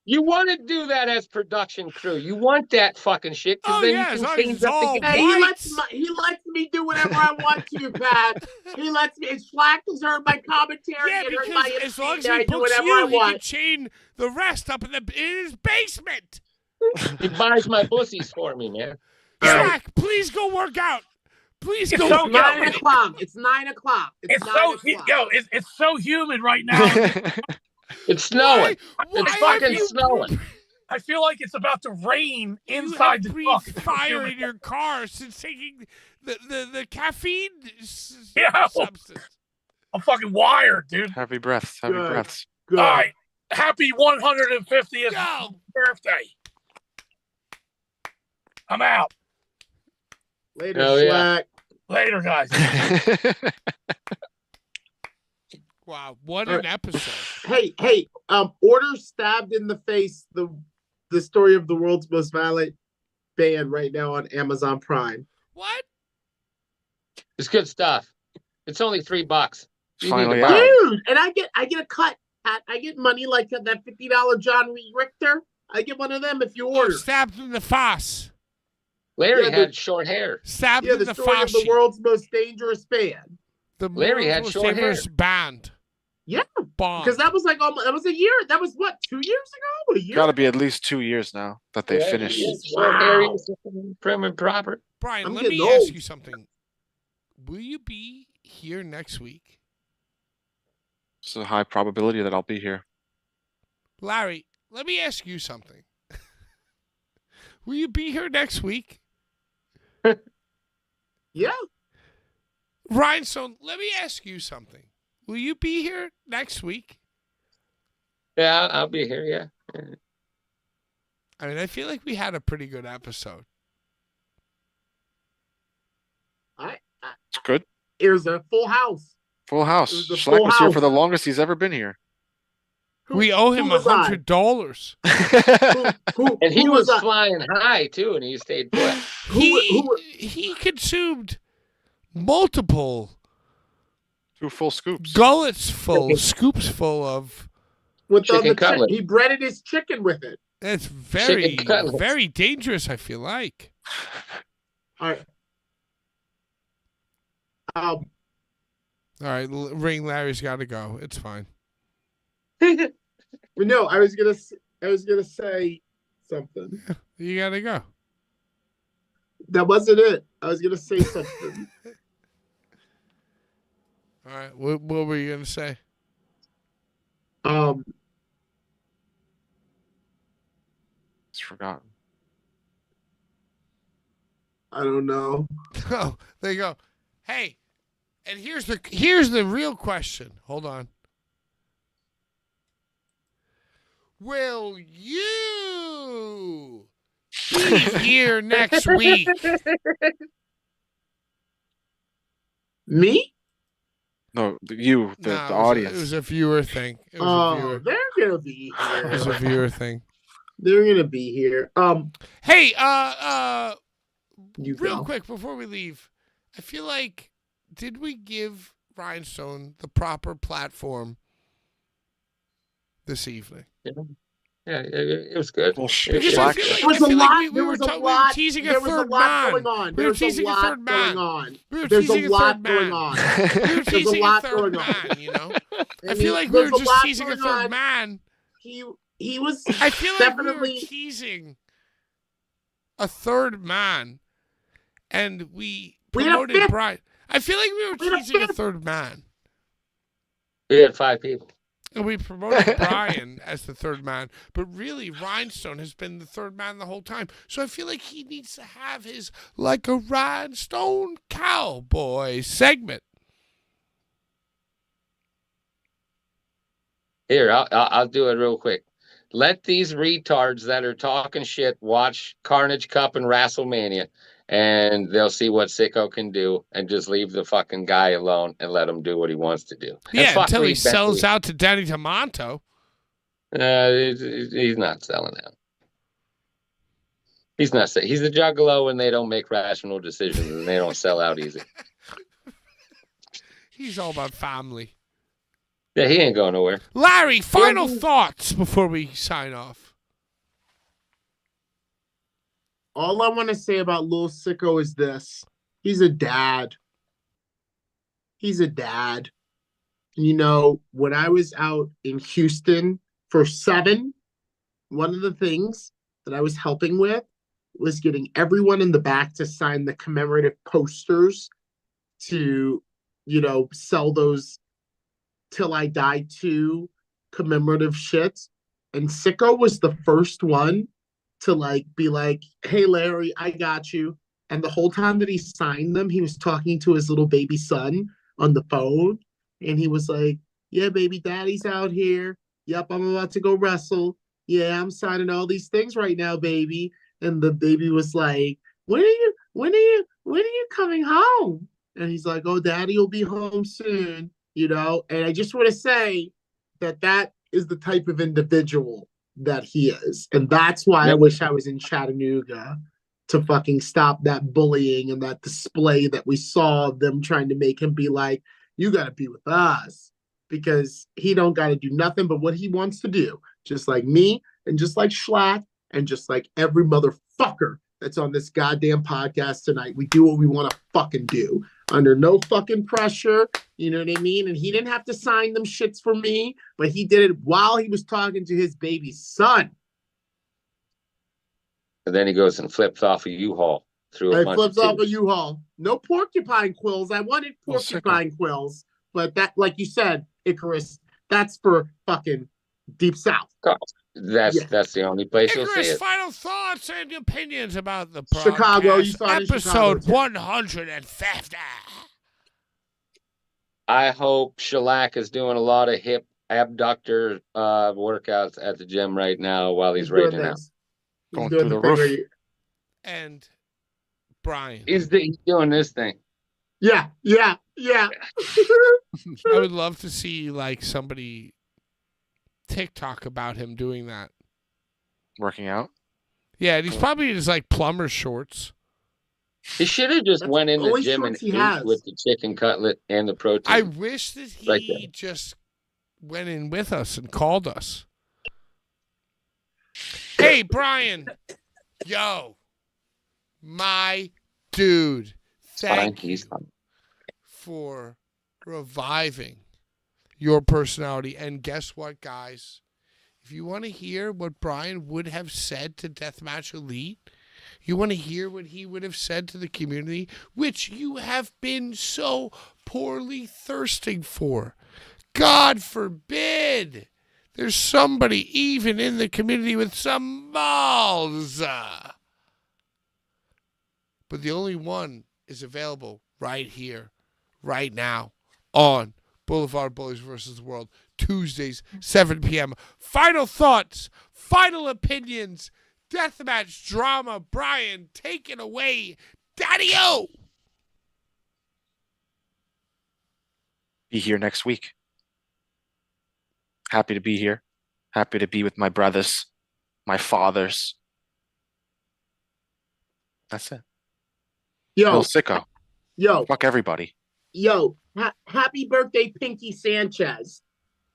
You want to do that as production crew. You want that fucking shit because Oh, then yeah, you as can long as change it's up all the Hey, whites. he lets me do whatever I want to, Pat. He lets me. Slack has heard my commentary Yeah, and heard because my as long as I he do books whatever you, I he can want. chain the rest up in his basement. He buys my pussies for me, man. Slack, please go work out. Please It's go so work out. 9 o'clock. It's 9 o'clock. It's 9 so o'clock. it's so humid right now. It's snowing. Why It's have fucking you- snowing. I feel like it's about to rain You inside have the truck. breathed fire in your car since taking the caffeine Yeah. substance. I'm fucking wired, dude. Heavy breaths. Heavy Good. breaths. Good. All right. Happy 150th Go. birthday. I'm out. Later, Oh, yeah. Slack. Later, guys. Wow, what All an right. episode. Hey, order Stabbed in the Face, the story of the world's most violent band right now on Amazon Prime. What? It's good stuff. It's only $3. You need Finally to buy out. it. Dude, and I get a cut. I get money like that $50 John Richter. I get one of them if you order. Stabbed in the fosse. Larry Yeah, had short hair. Stabbed Yeah, in the the story of fosse. the world's most dangerous band. The Larry world's had most short hair. dangerous band. Yeah, Bond. because that was like almost, that was a year. That was what, 2 years ago? A year? Got to be at least 2 years now that they Yeah, finished. he had short hair. He Wow. was prim and proper. Brian, I'm let me getting ask old. you something. Will you be here next week? It's a high probability that I'll be here. Larry, let me ask you something. Will you be here next week? Yeah. Rhinestone, let me ask you something. Will you be here next week? Yeah, I'll be here. Yeah. I mean, I feel like we had a pretty good episode. It's good. It was a full house. Full house. It was a Schlack full was here house. for the longest he's ever been here. We owe him who was I? $100. And he Who was I? flying high too, and he stayed put. He consumed multiple Two full scoops. gullets full, scoops full of. With Chicken cutlet. he breaded his chicken with it. It's very, Chicken cutlets. very dangerous, I feel like. All right. All right, Ring Larry's got to go. It's fine. No, I was gonna say something. You got to go. That wasn't it. I was gonna say something. All right, what were you going to say? It's forgotten. I don't know. Oh, there you go. Hey, and here's the real question. Hold on. Will you be here next week? Me? No, you, the No, audience. It was a viewer thing. It was a Oh, viewer. they're gonna be It was a here. viewer thing. They're gonna be here. Hey, You real go. quick before we leave, I feel like, did we give Rhinestone the proper platform this evening? Yeah, it was good. Well, Because I Black- feel like, There was I a feel lot. like we There were was a we were lot. teasing There a was a third lot man. going on. We There were was a teasing a lot third man. going on. We were There's a teasing a lot third going man. on. We were There's a teasing a lot third going on. man, you know? I mean, feel like we were there's a just lot teasing a going third on. man. He was I feel like we were definitely. teasing a third man, and we We had a promoted fifth. Brian. I feel like we were We had a teasing a fifth. third man, We had 5 people. and we promoted Brian as the third man. But really, Rhinestone has been the third man the whole time. So I feel like he needs to have his like a Rhinestone Cowboy segment. Here, I'll do it real quick. Let these retards that are talking shit watch Carnage Cup and WrestleMania, and they'll see what Sicko can do, and just leave the fucking guy alone and let him do what he wants to do. And Yeah, fuck until he Reed sells Bentley. out to Danny Tomato. He's not selling out. He's not. He's a juggalo, and they don't make rational decisions, and they don't sell out easy. He's all about family. Yeah, he ain't going nowhere. Larry, final thoughts before we sign off. All I want to say about Lil Sicko is this: he's a dad. He's a dad. You know, when I was out in Houston for 7, one of the things that I was helping with was getting everyone in the back to sign the commemorative posters to, sell those Till I Die 2 commemorative shits. And Sicko was the first one to be like, hey Larry, I got you. And the whole time that he signed them, he was talking to his little baby son on the phone. And he was like, yeah, baby, daddy's out here. Yep, I'm about to go wrestle. Yeah, I'm signing all these things right now, baby. And the baby was like, when are you coming home? And he's like, oh, daddy will be home soon, And I just want to say that is the type of individual that he is. And that's why I wish I was in Chattanooga to fucking stop that bullying and that display that we saw of them trying to make him be like, you got to be with us, because he don't got to do nothing but what he wants to do, just like me and just like Schlatt and just like every motherfucker that's on this goddamn podcast tonight. We do what we want to fucking do under no fucking pressure. You know what I mean? And he didn't have to sign them shits for me, but he did it while he was talking to his baby son. And then he goes and flips off a U-Haul through a I bunch flips of off a tubes. U-Haul. No porcupine quills. I wanted Well, Sicko. porcupine quills, but that, like you said, Icarus, that's for fucking Deep South. That's the only place you'll see Icarus, it. final thoughts and opinions about the Chicago, podcast. you saw it in Episode Chicago, too. 150. I hope Shellac is doing a lot of hip abductor workouts at the gym right now while he's doing raging out. this. Going doing through the thing roof. where you- And Brian. He's doing this thing. Yeah. I would love to see somebody TikTok about him doing that. Working out. Yeah, and he's probably in his plumber shorts. He should have just That's went in the the only gym and shorts he ate has. with the chicken cutlet and the protein. I wish that he Right there. just went in with us and called us. Hey, Brian. Yo. My dude. Thank you He's fine. for reviving your personality. And guess what, guys? If you want to hear what Brian would have said to Deathmatch Elite, you want to hear what he would have said to the community, which you have been so poorly thirsting for. God forbid there's somebody even in the community with some balls. But the only one is available right here, right now, on Blvd Bullies versus the World, Tuesdays, 7 p.m. Final thoughts, final opinions, deathmatch drama. Brian, take it away. Daddy-o! Be here next week. Happy to be here. Happy to be with my brothers, my fathers. That's it. Yo, Little sicko. yo, Fuck everybody. yo, happy birthday, Pinky Sanchez.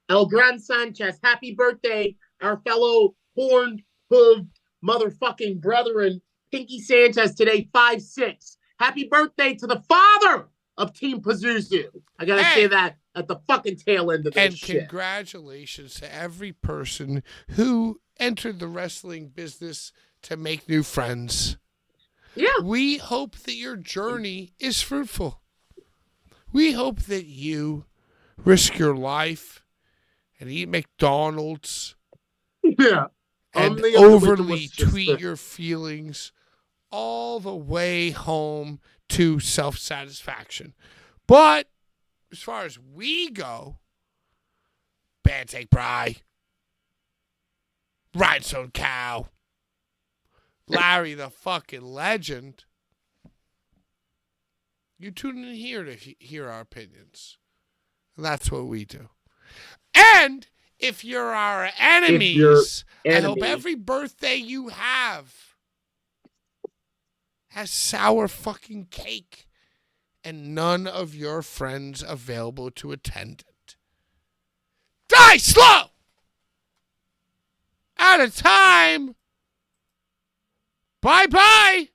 El Gran Sanchez, happy birthday, our fellow horned hooved motherfucking brethren, Pinky Sanchez, today, 5'6". Happy birthday to the father of Team Pazuzu. I gotta say that at the fucking tail end of this And shit. congratulations to every person who entered the wrestling business to make new friends. Yeah. We hope that your journey is fruitful. We hope that you risk your life and eat McDonald's Yeah. and Only of the overly Wicked Sister. tweet your feelings all the way home to self-satisfaction. But as far as we go, Bad Take Bry, Rhinestone Cow, Larry the fucking legend, you tune in here to hear our opinions. And that's what we do. And if you're our enemies, I hope enemy. every birthday you have has sour fucking cake and none of your friends available to attend it. Die slow! Out of time! Bye-bye!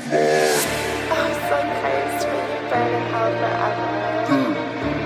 I'm so cursed when you burn in hell forever.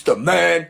It's the man